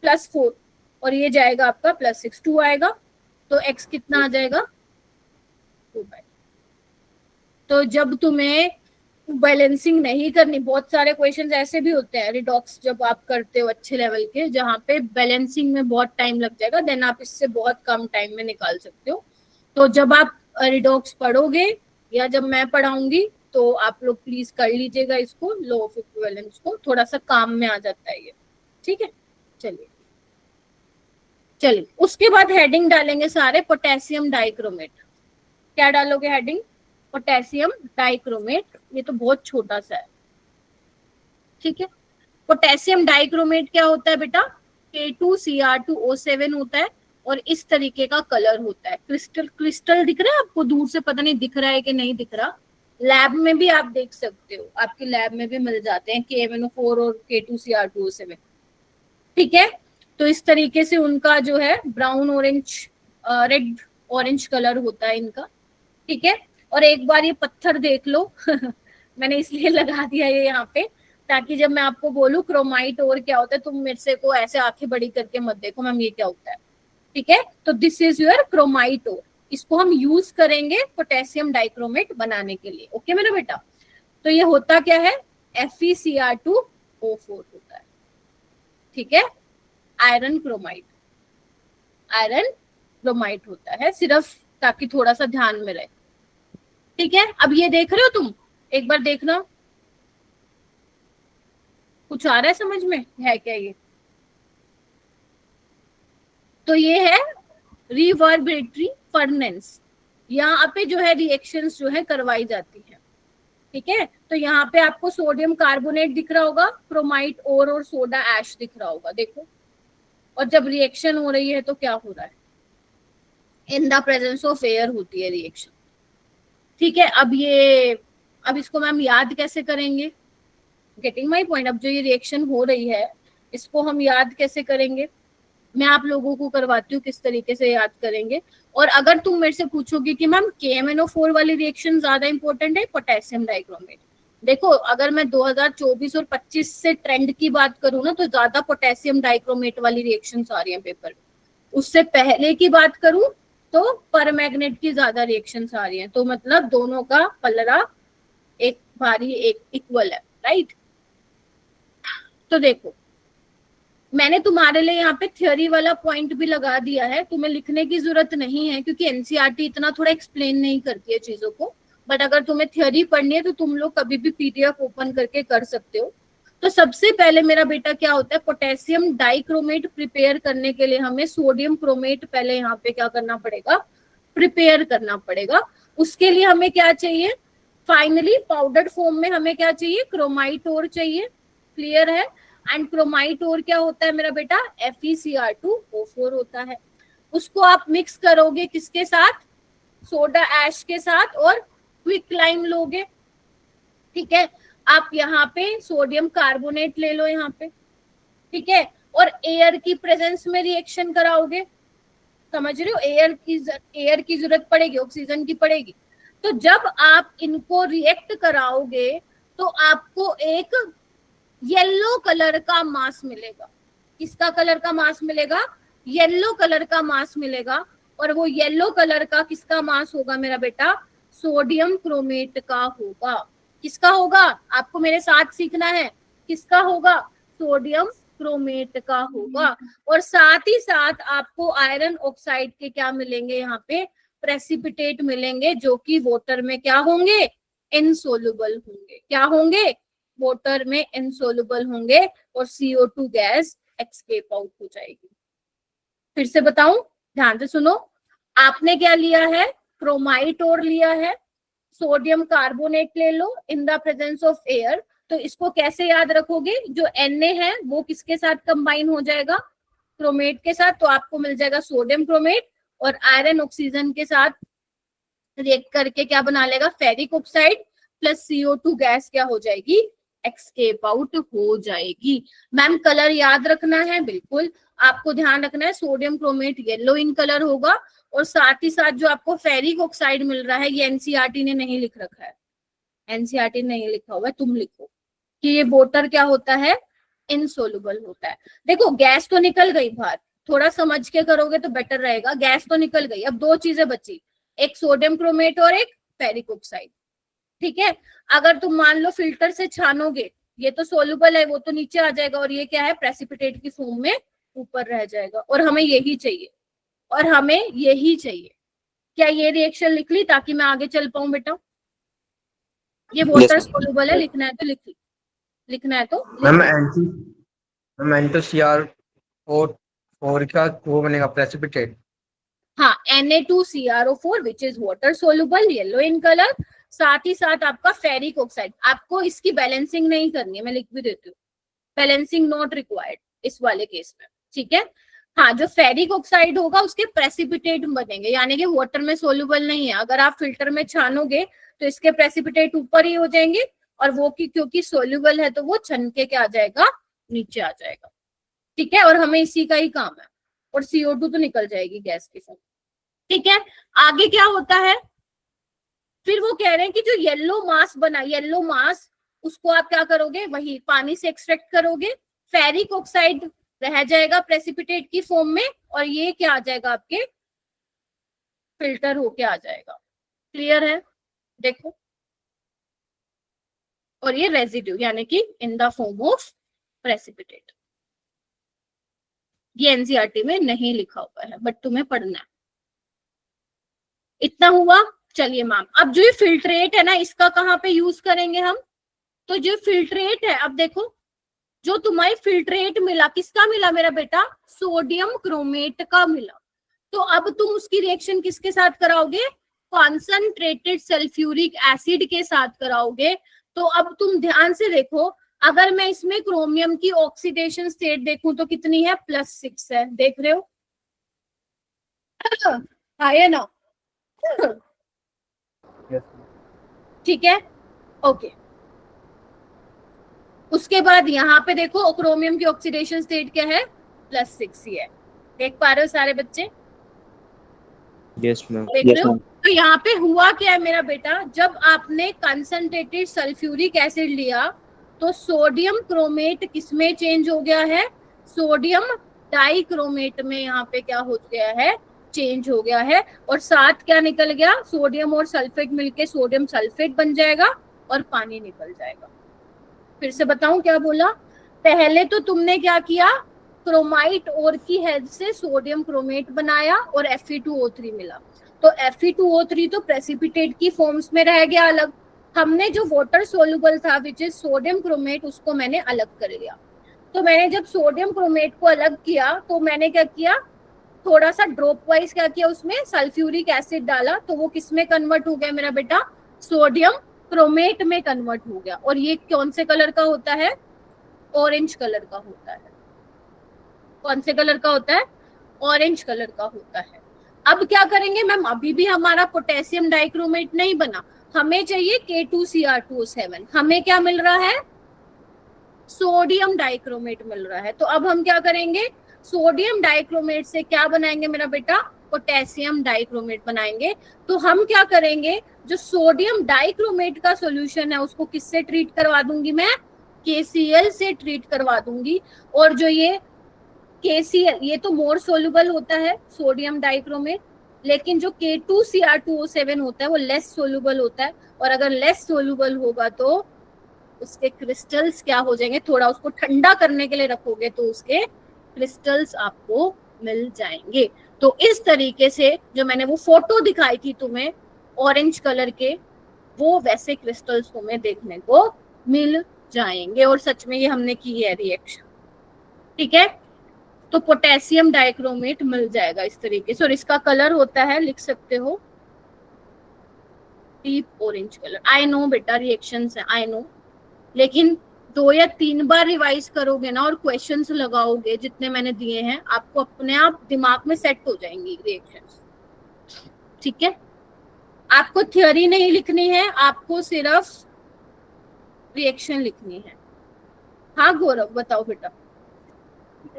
+4, और ये जाएगा आपका +6, 2 आएगा, तो x कितना आ जाएगा, 2/। तो जब तुम्हें बैलेंसिंग नहीं करनी, बहुत सारे क्वेश्चंस ऐसे भी होते हैं रिडॉक्स जब आप करते हो अच्छे लेवल के, जहाँ पे बैलेंसिंग में बहुत टाइम लग जाएगा, देन आप इससे बहुत कम टाइम में निकाल सकते हो। तो जब आप रिडॉक्स पढ़ोगे या जब मैं पढ़ाऊंगी, तो आप लोग प्लीज कर लीजिएगा इसको, लॉ ऑफ इक्विवेलेंस को, थोड़ा सा काम में आ जाता है ये, ठीक है। चलिए चलिए, उसके बाद हेडिंग डालेंगे सारे, पोटेशियम डाइक्रोमेट। क्या डालोगे हेडिंग, पोटेशियम डाइक्रोमेट, ये तो बहुत छोटा सा है, ठीक है। पोटेशियम डाइक्रोमेट क्या होता है बेटा, K2Cr2O7 होता है, और इस तरीके का कलर होता है, क्रिस्टल क्रिस्टल दिख रहा है आपको, दूर से पता नहीं दिख रहा है कि नहीं दिख रहा, लैब में भी आप देख सकते हो, आपके लैब में भी मिल जाते हैं KMnO4 और K2Cr2O7, ठीक है। तो इस तरीके से उनका जो है brown orange, red orange colour होता है इनका, ठीक है। और एक बार ये पत्थर देख लो मैंने इसलिए लगा दिया ये यहाँ पे, ताकि जब मैं आपको बोलूं क्रोमाइट और क्या होता है, तुम मेरे से को ऐसे आंखें बड़ी करके मत देखो मैम ये क्या होता है, ठीक है। तो दिस इज योर क्रोमाइट ओर, इसको हम यूज करेंगे पोटेशियम डाइक्रोमेट बनाने के लिए, ओके मेरा बेटा। तो ये होता क्या है, FeCr2O4 होता है, ठीक है, आयरन क्रोमाइट, आयरन क्रोमाइट होता है, सिर्फ ताकि थोड़ा सा ध्यान में रहे, ठीक है। अब ये देख रहे हो तुम, एक बार देखना कुछ आ रहा है समझ में, है क्या ये, तो ये है रिवर्बरेटरी फर्नेंस, यहाँ पे जो है रिएक्शंस जो है करवाई जाती है, ठीक है। तो यहाँ पे आपको सोडियम कार्बोनेट दिख रहा होगा, क्रोमाइट और सोडा ऐश दिख रहा होगा, देखो। और जब रिएक्शन हो रही है तो क्या हो रहा है, इन द प्रेजेंस ऑफ एयर होती है रिएक्शन, ठीक है। अब इसको मैम याद कैसे करेंगे, गेटिंग माई पॉइंट। अब जो ये रिएक्शन हो रही है इसको हम याद कैसे करेंगे, मैं आप लोगों को करवाती हूँ किस तरीके से याद करेंगे। और अगर तुम मेरे से पूछोगे कि मैम KMnO4 वाली रिएक्शन ज्यादा इंपॉर्टेंट है पोटेशियम डाइक्रोमेट, देखो अगर मैं 2024 और 25 से ट्रेंड की बात करूं ना, तो ज्यादा पोटेशियम डाइक्रोमेट वाली रिएक्शंस आ रही हैं पेपर में। उससे पहले की बात करूं तो परमैग्नेट की ज्यादा रिएक्शंस आ रही हैं। तो मतलब दोनों का पलड़ा एक भारी एक इक्वल है, राइट। तो देखो मैंने तुम्हारे लिए यहाँ पे थ्योरी वाला पॉइंट भी लगा दिया है, तुम्हें लिखने की जरूरत नहीं है क्योंकि एनसीईआरटी इतना थोड़ा एक्सप्लेन नहीं करती है चीजों को। बट अगर तुम्हें थ्योरी पढ़नी है तो तुम लोग कभी भी पीडीएफ ओपन करके कर सकते हो। तो सबसे पहले मेरा बेटा क्या होता है, पोटेशियम डाइक्रोमेट प्रिपेयर करने के लिए हमें सोडियम क्रोमेट पहले यहाँ पे क्या करना पड़ेगा, प्रिपेयर करना पड़ेगा। उसके लिए हमें क्या चाहिए, फाइनली पाउडर्ड फॉर्म में हमें क्या चाहिए, क्रोमाइट ओर चाहिए। क्लियर है। एंड क्रोमाइट ओर क्या होता है मेरा बेटा, FeCr2O4 होता है। उसको आप मिक्स करोगे किसके साथ, सोडा ऐश के साथ और क्विक लाइम लोगे। ठीक है। आप यहाँ पे सोडियम कार्बोनेट ले लो यहाँ पे, ठीक है, और एयर की प्रेजेंस में रिएक्शन कराओगे। समझ रहे हो, एयर की जरूरत पड़ेगी, ऑक्सीजन की पड़ेगी। तो जब आप इनको रिएक्ट कराओगे तो आपको एक येलो कलर का मास मिलेगा। किसका कलर का मास मिलेगा, येलो कलर का मास मिलेगा। और वो येलो कलर का किसका मास होगा मेरा बेटा, सोडियम क्रोमेट का होगा। किसका होगा, आपको मेरे साथ सीखना है, किसका होगा, सोडियम क्रोमेट का होगा। और साथ ही साथ आपको आयरन ऑक्साइड के क्या मिलेंगे, यहाँ पे प्रेसिपिटेट मिलेंगे, जो कि वाटर में क्या होंगे, इनसोल्युबल होंगे। क्या होंगे, वाटर में इनसोल्युबल होंगे और CO2 गैस एस्केप आउट हो जाएगी। फिर से बताऊं, ध्यान से सुनो। आपने क्या लिया है, क्रोमाइट और लिया है, सोडियम कार्बोनेट ले लो in the presence of air. तो इसको कैसे याद रखोगे, जो Na है वो किसके साथ कंबाइन हो जाएगा, क्रोमेट के साथ। तो आपको मिल जाएगा सोडियम क्रोमेट, और आयरन ऑक्सीजन के साथ रिएक्ट करके क्या बना लेगा, ferric oxide plus CO2 gas क्या हो जाएगी, एस्केप आउट हो जाएगी। मैम कलर याद रखना है, बिल्कुल आपको ध्यान रखना है, sodium chromate yellow in colour होगा। और साथ ही साथ जो आपको फेरिक ऑक्साइड मिल रहा है, ये एनसीईआरटी ने नहीं लिख रखा है, एनसीईआरटी ने नहीं लिखा हुआ है, तुम लिखो कि ये वाटर क्या होता है, इनसोल्युबल होता है। देखो गैस तो निकल गई बाहर, थोड़ा समझ के करोगे तो बेटर रहेगा। गैस तो निकल गई, अब दो चीजें बची, एक सोडियम क्रोमेट और एक फेरिक ऑक्साइड। ठीक है। अगर तुम मान लो फिल्टर से छानोगे, ये तो सोल्यूबल है, वो तो नीचे आ जाएगा, और ये क्या है, प्रेसिपिटेट की फॉर्म में ऊपर रह जाएगा। और हमें यही चाहिए, और हमें यही चाहिए। क्या ये रिएक्शन लिख ली ताकि मैं आगे चल पाऊं बेटा, ये वाटर सोल्यूबल है, लिखना है तो लिख ली, लिखना है तो मैम NaCr4 का वो बनेगा प्रेसिपिटेट। हाँ, Na2CrO4 which is water soluble, yellow in colour. साथ ही साथ आपका फेरिक ऑक्साइड, आपको इसकी बैलेंसिंग नहीं करनी है, मैं लिख भी देती हूँ, बैलेंसिंग नॉट रिक्वायर्ड इस वाले केस में। ठीक है। हाँ, जो फेरिक ऑक्साइड होगा उसके प्रेसिपिटेट बनेंगे, यानी कि वाटर में सोल्यूबल नहीं है। अगर आप फिल्टर में छानोगे तो इसके प्रेसिपिटेट ऊपर ही हो जाएंगे, और वो की क्योंकि सोल्यूबल है तो वो छन के क्या आ जाएगा, नीचे आ जाएगा। ठीक है। और हमें इसी का ही काम है, और CO2 तो निकल जाएगी गैस के साथ। ठीक है। आगे क्या होता है, फिर वो कह रहे हैं कि जो येलो मास बना, येलो मास, उसको आप क्या करोगे, वही पानी से एक्सट्रैक्ट करोगे, फेरिक ऑक्साइड रह जाएगा प्रेसिपिटेट की फॉर्म में, और ये क्या आ जाएगा, आपके फिल्टर होके आ जाएगा। क्लियर है, देखो। और ये रेजिड्यू यानी कि in the form of precipitate. ये एनसीईआरटी में नहीं लिखा हुआ है, बट तुम्हें पढ़ना है। इतना हुआ। चलिए मैम, अब जो ये फिल्ट्रेट है ना, इसका कहाँ पे यूज करेंगे हम, तो जो फिल्ट्रेट है, अब देखो जो तुम्हारी फिल्ट्रेट मिला, किसका मिला मेरा बेटा, सोडियम क्रोमेट का मिला। तो अब तुम उसकी रिएक्शन किसके साथ कराओगे, कॉन्सनट्रेटेड सल्फ्यूरिक एसिड के साथ कराओगे। तो अब तुम ध्यान से देखो, अगर मैं इसमें क्रोमियम की ऑक्सीडेशन स्टेट देखूं तो कितनी है, +6 है, देख रहे हो, है ना। ठीक है, ओके। उसके बाद यहाँ पे देखो क्रोमियम की ऑक्सीडेशन स्टेट क्या है, +6 ही है। देख पा रहे हो सारे बच्चे, यस मैम। देख रहे हो? तो यहाँ पे हुआ क्या है मेरा बेटा, जब आपने कंसंट्रेटेड सल्फ्यूरिक एसिड लिया तो सोडियम क्रोमेट किसमें चेंज हो गया है, सोडियम डाइक्रोमेट में यहाँ पे क्या हो गया है, चेंज हो गया है। और साथ क्या निकल गया, सोडियम और सल्फेट मिलके सोडियम सल्फेट बन जाएगा और पानी निकल जाएगा। फिर से बताऊं क्या बोला, पहले तो तुमने क्या किया, क्रोमाइट ओर की हेल्प से सोडियम क्रोमेट बनाया और Fe2O3 मिला। तो Fe2O3 तो प्रेसिपिटेट की फॉर्म्स में रह गया अलग, हमने जो वाटर सोल्यूबल था विच इज सोडियम क्रोमेट उसको मैंने अलग कर लिया। तो मैंने जब सोडियम क्रोमेट को अलग किया तो मैंने क्या किया, थोड़ा सा ड्रॉप वाइज क्या किया, उसमें सल्फ्यूरिक एसिड डाला, तो वो किस में कन्वर्ट हो गया मेरा बेटा, सोडियम क्रोमेट में कन्वर्ट हो गया। और ये कौन से कलर का होता है, ऑरेंज कलर का होता है। कौन से कलर का होता है, ऑरेंज कलर का होता है। अब क्या करेंगे मैम, अभी भी हमारा पोटेशियम डाइक्रोमेट नहीं बना, हमें चाहिए K2Cr2O7, हमें क्या मिल रहा है, सोडियम डाइक्रोमेट मिल रहा है। तो अब हम क्या करेंगे, सोडियम डाइक्रोमेट से क्या बनाएंगे मेरा बेटा, पोटेशियम डाइक्रोमेट बनाएंगे। तो हम क्या करेंगे, जो सोडियम डाइक्रोमेट का सॉल्यूशन है उसको किससे ट्रीट करवा दूंगी मैं, KCl से ट्रीट करवा दूंगी। और जो ये KCl ये तो मोर सोल्यूबल होता है सोडियम डाइक्रोमेट, लेकिन जो K2Cr2O7 होता है वो लेस सोल्यूबल होता है। और अगर लेस सोल्यूबल होगा तो उसके क्रिस्टल्स क्या हो जाएंगे, थोड़ा उसको ठंडा करने के लिए रखोगे तो उसके क्रिस्टल्स आपको मिल जाएंगे। तो इस तरीके से जो मैंने वो फोटो दिखाई थी तुम्हें ऑरेंज कलर के, वो वैसे क्रिस्टल्स तुम्हें देखने को मिल जाएंगे। और सच में ये हमने की है रिएक्शन, ठीक है। तो पोटेशियम डाइक्रोमेट मिल जाएगा इस तरीके से। और इसका कलर होता है, लिख सकते हो, deep orange colour. I know बेटा रिएक्शंस है, आई नो, लेकिन 2 या 3 बार रिवाइज करोगे ना और क्वेश्चंस लगाओगे जितने मैंने दिए हैं, आपको अपने आप दिमाग में सेट हो जाएंगी रिएक्शंस, ठीक है। आपको थ्योरी नहीं लिखनी है, आपको सिर्फ रिएक्शन लिखनी है। हाँ गौरव बताओ बेटा।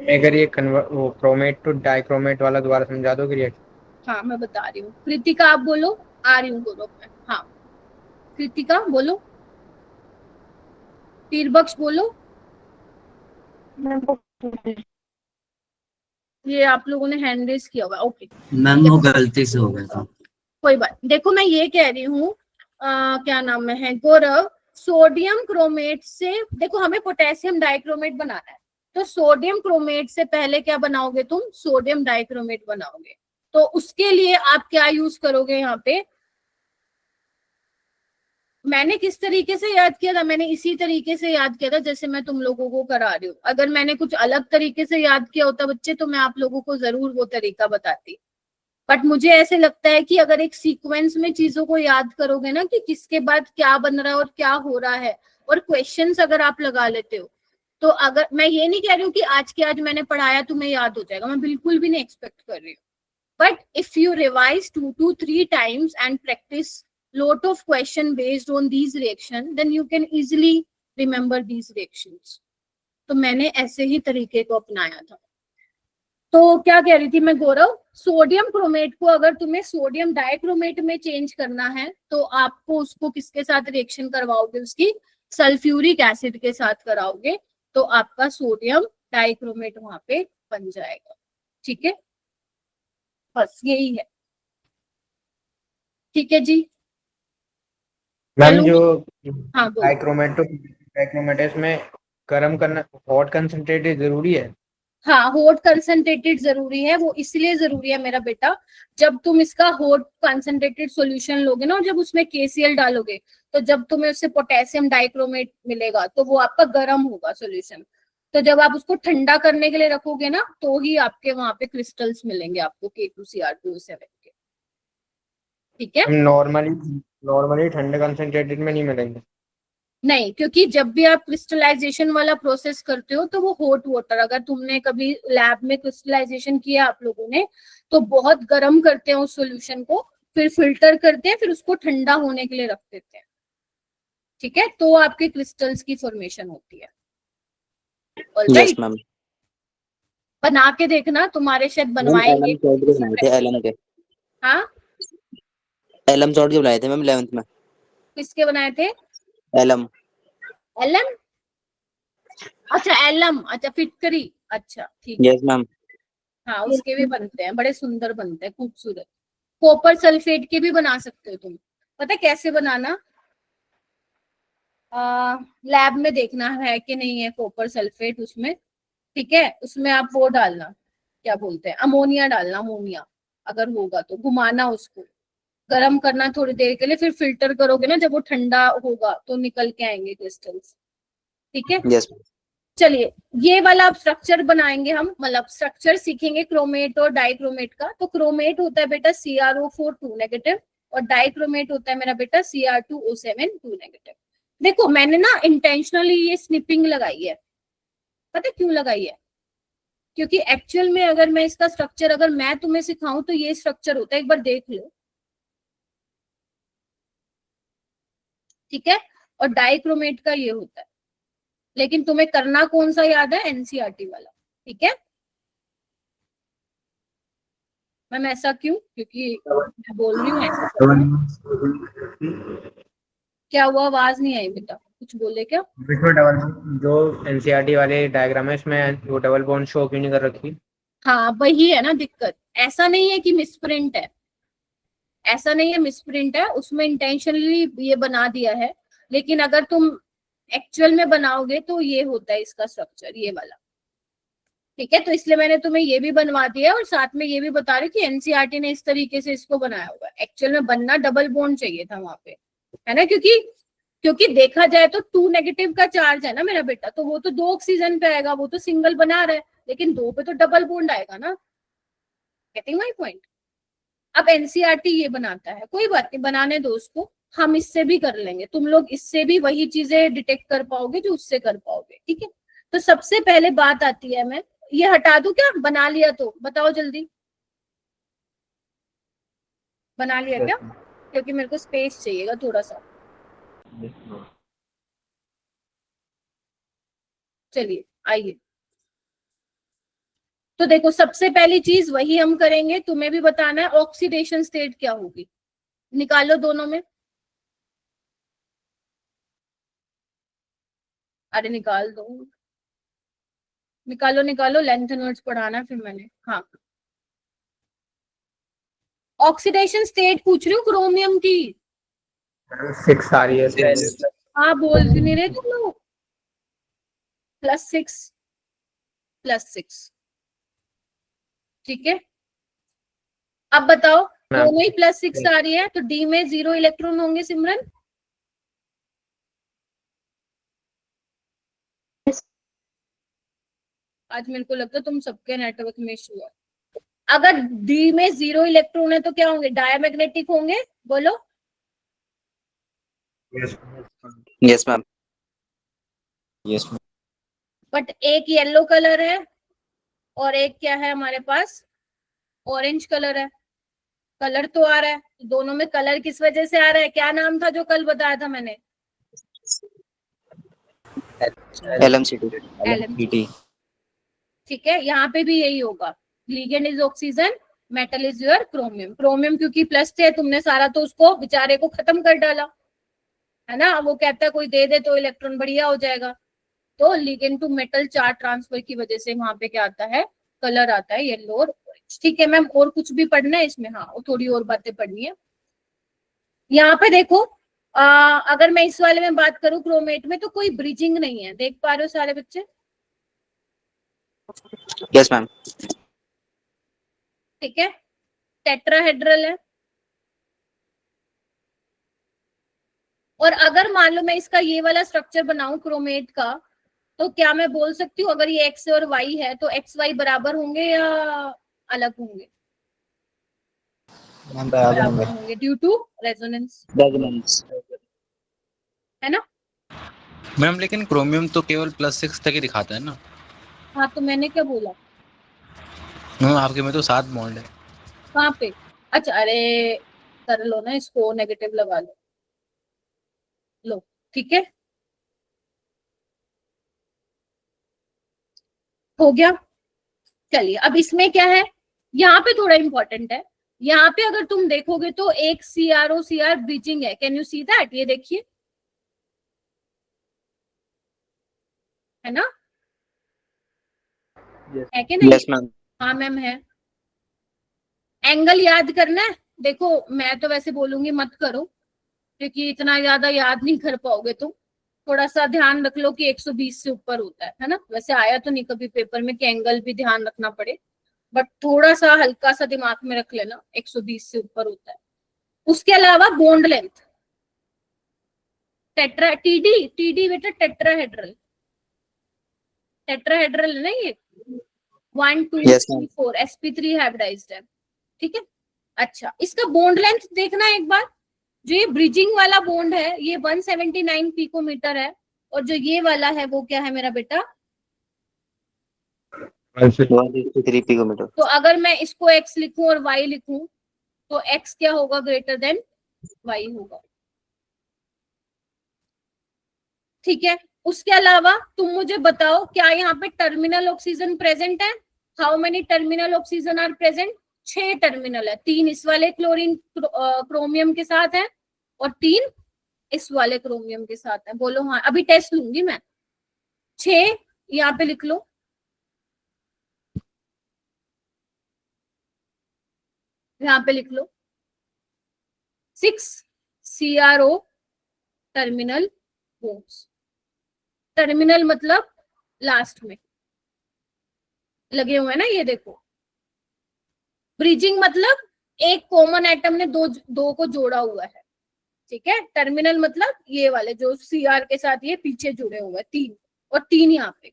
अगर ये वो क्रोमेट टू डाइक्रोमेट वाला दोबारा समझा दोगे रिएक्शन? हाँ मैं बता रही हूँ। कृतिका आप बोलो, आ रही हूँ गौरव में। हाँ कृतिका बोलो, तीरबख्श बोलो। ये आप लोगों ने हैंड रेज किया हुआ, ओके मैम वो गलती से हो गया था। कोई बात। देखो मैं ये कह रही हूँ, क्या नाम है गौरव, सोडियम क्रोमेट से देखो हमें पोटेशियम डाइक्रोमेट बनाना है, तो सोडियम क्रोमेट से पहले क्या बनाओगे तुम, सोडियम डाइक्रोमेट बनाओगे। तो उसके लिए आप क्या यूज करोगे यहाँ पे, मैंने किस तरीके से याद किया था, मैंने इसी तरीके से याद किया था जैसे मैं तुम लोगों को करा रही हूँ। अगर मैंने कुछ अलग तरीके से याद किया होता बच्चे तो मैं आप लोगों को जरूर वो तरीका बताती। बट मुझे ऐसे लगता है कि अगर एक सीक्वेंस में चीजों को याद करोगे ना कि किसके बाद क्या बन रहा है और क्या हो रहा है, और क्वेश्चंस अगर आप लगा लेते हो, तो अगर मैं ये नहीं कह रही हूँ कि आज के आज मैंने पढ़ाया तुम्हें याद हो जाएगा, मैं बिल्कुल भी नहीं एक्सपेक्ट कर रही हूँ। But if you revise 2 to 3 times and practice lot of question based on these reaction, then you can easily remember these reactions. तो मैंने ऐसे ही तरीके को अपनाया था। तो क्या कह रही थी मैं गौरव, सोडियम क्रोमेट को अगर तुम्हें सोडियम डाइक्रोमेट में चेंज करना है तो आपको उसको किसके साथ रिएक्शन करवाओगे, उसकी सल्फ्यूरिक एसिड के साथ कराओगे, तो आपका सोडियम डाइक्रोमेट वहां पे बन जाएगा, ठीक है। बस यही है, ठीक है जी। मैम जो हाँ बोलो। डाइक्रोमेट में गर्म करना, हॉट कंसंट्रेटेड जरूरी है? हाँ हॉट कंसंट्रेटेड जरूरी है, वो इसलिए जरूरी है मेरा बेटा, जब तुम इसका हॉट कंसंट्रेटेड सॉल्यूशन लोगे ना और जब उसमें KCl डालोगे, तो जब तुम्हें उससे पोटेशियम डाइक्रोमेट मिलेगा तो वो आपका गर्म होगा सॉल्यूशन। तो जब आप उसको ठंडा करने के लिए रखोगे ना तो ही आपके वहां पे क्रिस्टल्स मिलेंगे आपको K2Cr2O7 के, ठीक है। नॉर्मली ठंडे कंसंट्रेटेड में नहीं मिलेंगे? नहीं, क्योंकि जब भी आप क्रिस्टलाइजेशन वाला प्रोसेस करते हो तो वो हॉट वाटर, अगर तुमने कभी लैब में क्रिस्टलाइजेशन किया आप लोगों ने, तो बहुत गर्म करते हैं उस सॉल्यूशन को, फिर फिल्टर करते हैं, फिर उसको ठंडा होने के लिए रख देते हैं, ठीक है। तो आपके क्रिस्टल्स की फॉर्मेशन होती है। Yes ma'am. बना के देखना, तुम्हारे शायद बनवाएंगे। एलएन के हाँ, एलम सॉर्ट जो बनाए थे मैम 11th में। किसके बनाए थे? एलम। एलम, अच्छा एलम, अच्छा फिटकरी, अच्छा ठीक है। Yes ma'am. हाँ उसके भी बनते हैं, बड़े सुंदर बनते हैं, खूबसूरत। कॉपर सल्फेट के भी बना सकते हो तुम। पता है कैसे बनाना? लैब में देखना है कि नहीं है कॉपर सल्फेट उसमें, ठीक है। उसमें आप वो डालना, क्या बोलते हैं, अमोनिया डालना, अमोनिया। अगर होगा तो घुमाना उसको, गर्म करना थोड़ी देर के लिए, फिर फिल्टर करोगे ना, जब वो ठंडा होगा तो निकल के आएंगे क्रिस्टल्स, ठीक है। यस। चलिए, ये वाला अब स्ट्रक्चर बनाएंगे हम, मतलब स्ट्रक्चर सीखेंगे क्रोमेट और डाइक्रोमेट का। तो क्रोमेट होता है बेटा CrO4 2 नेगेटिव, और डाइक्रोमेट होता है मेरा बेटा Cr2O7 2 नेगेटिव। देखो मैंने ना इंटेंशनली ये स्निपिंग लगाई है, पता है क्यों लगाई है? क्योंकि एक्चुअल में अगर मैं इसका स्ट्रक्चर अगर मैं तुम्हें सिखाऊं तो ये स्ट्रक्चर होता है, एक बार देख लो, ठीक है। और डाइक्रोमेट का ये होता है, लेकिन तुम्हें करना कौन सा याद है? एनसीईआरटी वाला, ठीक है। मैम ऐसा क्यों? क्योंकि मैं बोल रही हूँ ऐसा करना। क्या हुआ, आवाज नहीं आई बेटा, कुछ बोले क्या? इसमें डबल जो एनसीईआरटी वाले डायग्राम है इसमें वो डबल बॉन्ड शो क्यों नहीं कर रखी? हाँ वही है ना दिक्कत। ऐसा नहीं है कि मिसप्रिंट है, ऐसा नहीं है मिसप्रिंट है, उसमें इंटेंशनली ये बना दिया है। लेकिन अगर तुम एक्चुअल में बनाओगे तो ये होता है इसका स्ट्रक्चर, ये वाला, ठीक है। तो इसलिए मैंने तुम्हें ये भी बनवा दिया और साथ में ये भी बता रही कि एनसीईआरटी ने इस तरीके से इसको बनाया हुआ है। एक्चुअल में बनना डबल बॉन्ड चाहिए था वहां पे, है ना, क्योंकि क्योंकि देखा जाए तो 2 नेगेटिव का चार्ज है ना मेरा बेटा, तो वो तो 2 ऑक्सीजन पे आएगा, वो तो सिंगल बना रहा है, लेकिन 2 पे तो डबल बॉन्ड आएगा ना। Getting my point? अब एनसीईआरटी ये बनाता है, कोई बात नहीं, बनाने दो उसको, हम इससे भी कर लेंगे, तुम लोग इससे भी वही चीजें डिटेक्ट कर पाओगे जो उससे कर पाओगे, ठीक है। तो सबसे पहले बात आती है, मैं ये हटा दूं क्या? बना लिया तो बताओ जल्दी, बना लिया क्या? क्योंकि मेरे को स्पेस चाहिएगा थोड़ा सा। चलिए आइए, तो देखो सबसे पहली चीज वही हम करेंगे, तुम्हें भी बताना है ऑक्सीडेशन स्टेट क्या होगी। निकालो दोनों में, अरे निकाल दो, निकालो निकालो, लेंथ एंड वर्ड्स पढ़ाना फिर मैंने, हाँ। ऑक्सीडेशन स्टेट पूछ रही हूँ क्रोमियम की। 6 आ रही है। हाँ बोल भी नहीं रहे तुम लोग। +6 +6, ठीक है। अब बताओ, दोनों ही +6 आ रही है, तो डी में 0 इलेक्ट्रॉन होंगे सिमरन? आज मेरे को लगता है तुम सबके नेटवर्क में इशू है। अगर डी में 0 इलेक्ट्रॉन है तो क्या होंगे? डायमैग्नेटिक होंगे, बोलो। Yes ma'am. यस। बट एक येलो कलर है और एक क्या है हमारे पास, ऑरेंज कलर है। कलर तो आ रहा है, दोनों में कलर किस वजह से आ रहा है? क्या नाम था जो कल बताया था मैंने? LMCT। ठीक है, यहाँ पे भी यही होगा। Ligand is oxygen, metal is your chromium. Chromium क्योंकि प्लस थे, तुमने सारा तो उसको बेचारे को खत्म कर डाला, है ना। वो कहता है कोई दे दे तो इलेक्ट्रॉन बढ़िया हो जाएगा। तो ligand to metal charge transfer की वजह से वहां पे क्या आता है? कलर आता है येलो और ऑरेंज, ठीक है मैम। और कुछ भी पढ़ना है इसमें? हाँ, और थोड़ी और बातें पढ़नी है। यहाँ पे देखो, अगर मैं इस वाले में बात करूं क्रोमेट में, तो कोई ब्रिजिंग नहीं है, देख पा रहे हो सारे बच्चे? Yes ma'am. ठीक है, टेट्राहेड्रल है। और अगर मान लो मैं इसका ये वाला स्ट्रक्चर बनाऊं क्रोमेट का, तो क्या मैं बोल सकती हूँ अगर ये एक्स और वाई है तो एक्स वाई बराबर होंगे या अलग होंगे? बराबर होंगे, ड्यू टू रेजोनेंस, है ना। मैम लेकिन क्रोमियम तो केवल +6 तक ही दिखाता है ना। हाँ तो मैंने क्या बोला? मैम आपके में तो 7 बॉन्ड है। कहाँ पे? अच्छा, अरे कर लो ना, इसको नेगेटिव लगा लो, लो, ठीक है, हो गया। चलिए अब इसमें क्या है, यहाँ पे थोड़ा इंपॉर्टेंट है। यहाँ पे अगर तुम देखोगे तो एक CrOCr ब्रीचिंग है, कैन यू सी दैट? ये देखिए, है ना, है कि नहीं? Yes ma'am. हाँ मैम है। एंगल याद करना है, देखो मैं तो वैसे बोलूंगी मत करो क्योंकि इतना ज्यादा याद नहीं कर पाओगे तुम। थोड़ा सा ध्यान रख लो कि 120 से ऊपर होता है ना। वैसे आया तो नहीं कभी पेपर में कि एंगल भी ध्यान रखना पड़े, बट थोड़ा सा हल्का सा दिमाग में रख लेना 120 से ऊपर होता है। उसके अलावा बॉन्ड लेंथ, टेट्रा टीडी बेटा टेट्राहेड्रल, टेट्राहेड्रल है ना ये, 1 2 Yes, 3 ma'am. 4 sp3 हाइब्रिडाइज्ड है, ठीक है। अच्छा, इसका बॉन्ड लेंथ देखना एक बार। जो ये ब्रिजिंग वाला बॉन्ड है ये 179 पिकोमीटर है, और जो ये वाला है वो क्या है मेरा बेटा? 163 पिकोमीटर। तो अगर मैं इसको x लिखूं और y लिखूं तो x क्या होगा? ग्रेटर देन y होगा, ठीक है। उसके अलावा तुम मुझे बताओ क्या यहाँ पे टर्मिनल ऑक्सीजन प्रेजेंट है? How many terminal oxygen are present? 6 terminal है, 3 इस वाले क्लोरीन क्रोमियम के साथ है और 3 इस वाले क्रोमियम के साथ है। बोलो हाँ, अभी टेस्ट लूंगी मैं। 6 यहाँ पे लिख लो, यहाँ पे लिख लो 6 CrO टर्मिनल बोन्स। टर्मिनल मतलब लास्ट में लगे हुए हैं ना, ये देखो। ब्रिजिंग मतलब एक कॉमन एटम ने दो को जोड़ा हुआ है, ठीक है। टर्मिनल मतलब ये वाले जो Cr के साथ ये पीछे जुड़े हुए हैं, 3 और 3 यहाँ पे।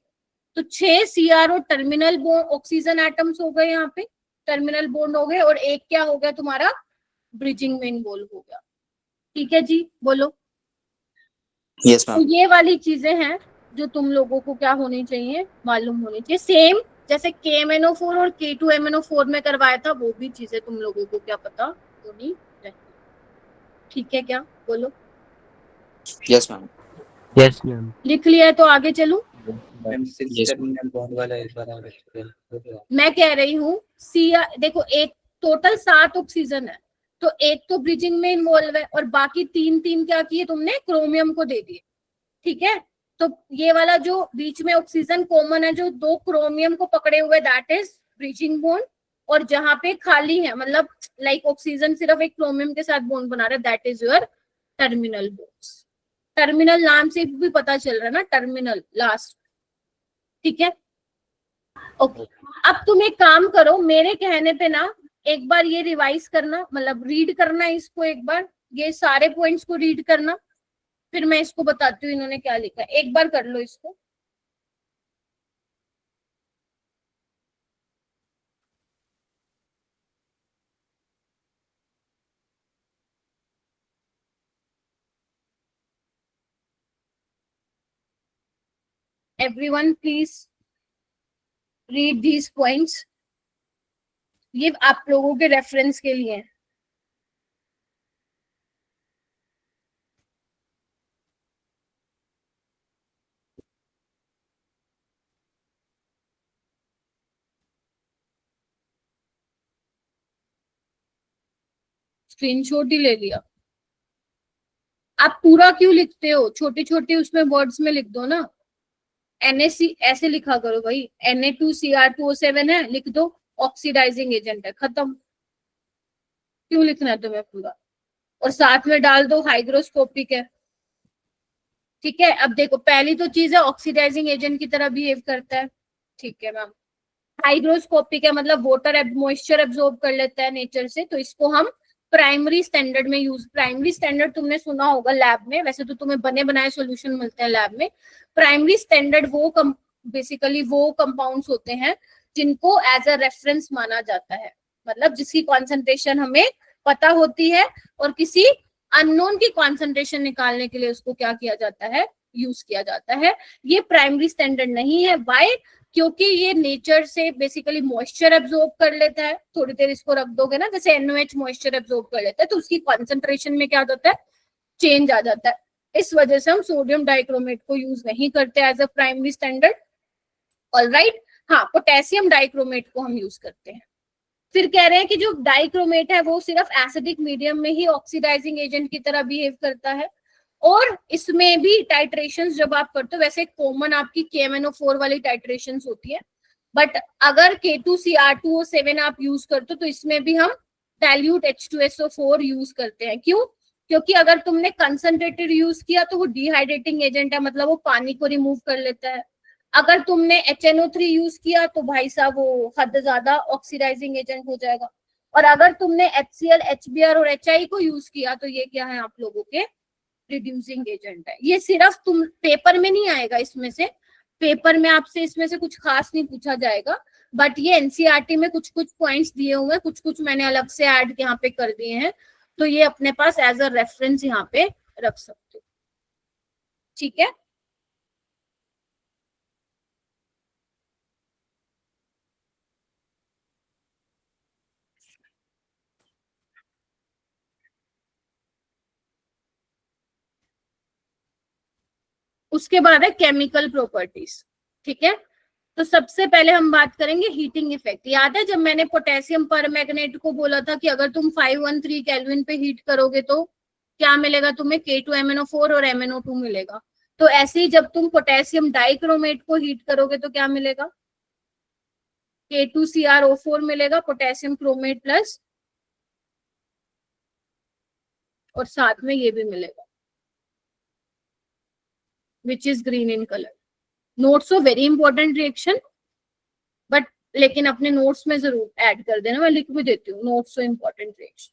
तो 6 CrO terminal bond oxygen atoms हो गए यहाँ पे, टर्मिनल बॉन्ड हो गए, और एक क्या हो गया तुम्हारा? ब्रिजिंग मेन बॉन्ड हो गया, ठीक है जी। बोलो। यस तो मैम। ये वाली चीजें हैं जो तुम लोगों को क्या होनी चाहिए? मालूम होनी चाहिए। सेम जैसे KMnO4 और K2MnO4 में करवाया था, वो भी चीजें तुम लोगों को क्या पता होनी चाहिए, ठीक है क्या? बोलो। Yes ma'am. Yes ma'am. लिख लिया है तो आगे चलूं? मैम 6 Yes, टर्मिनल बॉन्ड वाला इस बार और एक्सप्लेन। मैं कह रही हूँ देखो एक टोटल 7 ऑक्सीजन है, तो एक तो ब्रिजिंग में इन्वॉल्व है और बाकी 3 क्या किए तुमने? क्रोमियम को दे दिए, ठीक है। तो ये वाला जो बीच में ऑक्सीजन कॉमन है जो 2 क्रोमियम को पकड़े हुए, दैट इज ब्रिजिंग बॉन्ड। और जहां पे खाली है मतलब लाइक ऑक्सीजन सिर्फ एक क्रोमियम के साथ बॉन्ड बना रहा है, that is your terminal bonds. Terminal नाम से भी पता चल रहा है ना, टर्मिनल लास्ट, ठीक है। ओके, अब तुम एक काम करो, मेरे कहने पे ना एक बार ये रिवाइज करना, मतलब रीड करना इसको एक बार, ये सारे पॉइंट्स को रीड करना, फिर मैं इसको बताती हूँ इन्होंने क्या लिखा है। एक बार कर लो इसको। Everyone please read these points, ये आप लोगों के रेफरेंस के लिए है। स्क्रीनशॉट ही ले लिया। आप पूरा क्यों लिखते हो? छोटी छोटी उसमें वर्ड्स में लिख दो ना। NaC ऐसे लिखा करो भाई, Na2Cr2O7 है, लिख दो ऑक्सीडाइजिंग एजेंट है, खत्म। क्यों लिखना है तुम्हें पूरा? और साथ में डाल दो हाइग्रोस्कोपिक है, ठीक है। अब देखो पहली तो चीज है ऑक्सीडाइजिंग एजेंट की तरह बिहेव करता है, ठीक है मैम। हाइग्रोस्कोपिक है मतलब वाटर मॉइस्चर एब्जॉर्ब कर लेता है नेचर से, तो इसको हम प्राइमरी स्टैंडर्ड में यूज, प्राइमरी स्टैंडर्ड तुमने सुना होगा लैब में, वैसे तो तुम्हें बने बनाए सॉल्यूशन मिलते हैं लैब में। प्राइमरी स्टैंडर्ड वो बेसिकली वो कंपाउंड्स होते हैं जिनको एज अ रेफरेंस माना जाता है, मतलब जिसकी कॉन्सेंट्रेशन हमें पता होती है और किसी अननोन की कॉन्सेंट्रेशन निकालने के लिए उसको क्या किया जाता है? यूज किया जाता है। ये प्राइमरी स्टैंडर्ड नहीं है, व्हाई? क्योंकि ये नेचर से बेसिकली मॉइस्चर एब्जॉर्ब कर लेता है। थोड़ी देर इसको रख दोगे ना, जैसे NaOH मॉइस्चर एब्जॉर्ब कर लेता है, तो उसकी कॉन्सेंट्रेशन में क्या होता है? चेंज आ जाता है। इस वजह से हम सोडियम डाइक्रोमेट को यूज नहीं करते as a primary standard, alright. हाँ, पोटेशियम डाइक्रोमेट को हम यूज करते हैं, फिर कह रहे हैं कि जो डाइक्रोमेट है वो सिर्फ एसिडिक मीडियम में ही ऑक्सीडाइजिंग एजेंट की तरह बिहेव करता है, और इसमें भी टाइट्रेशंस जब आप करते हो, वैसे कॉमन आपकी KMnO4 वाली टाइट्रेशंस होती है, बट अगर K2Cr2O7 आप यूज करते हो तो इसमें भी हम डाइल्यूट H2SO4 यूज करते हैं। क्यों? क्योंकि अगर तुमने कंसंट्रेटेड यूज किया तो वो डिहाइड्रेटिंग एजेंट है, मतलब वो पानी को रिमूव कर लेता है। अगर तुमने HNO3 यूज किया तो भाई साहब वो हद ज्यादा ऑक्सीडाइजिंग एजेंट हो जाएगा। और अगर तुमने HCl, HBr और HI को यूज किया तो ये क्या है आप लोगों के रिड्यूसिंग एजेंट है। ये सिर्फ तुम पेपर में नहीं आएगा, इसमें से पेपर में आपसे इसमें से कुछ खास नहीं पूछा जाएगा, बट ये NCERT में कुछ कुछ पॉइंट्स दिए हुए हैं, कुछ कुछ मैंने अलग से ऐड यहाँ पे कर दिए हैं, तो ये अपने पास एज अ रेफरेंस यहाँ पे रख सकते हो। ठीक है, उसके बाद है केमिकल प्रॉपर्टीज। ठीक है, तो सबसे पहले हम बात करेंगे हीटिंग इफेक्ट। याद है जब मैंने पोटेशियम परमैंगनेट को बोला था कि अगर तुम 513 केल्विन पे हीट करोगे तो क्या मिलेगा तुम्हें, K2MnO4 और MnO2 मिलेगा। तो ऐसे ही जब तुम पोटेशियम डाइक्रोमेट को हीट करोगे तो क्या मिलेगा, K2CrO4 मिलेगा, पोटेशियम क्रोमेट प्लस, और साथ में ये भी मिलेगा which is green in colour. Notes of very important reaction, but लेकिन अपने नोट्स में जरूर ऐड कर देना, मैं लिख भी देती हूँ नोट्स ऑफ इंपॉर्टेंट रिएक्शन।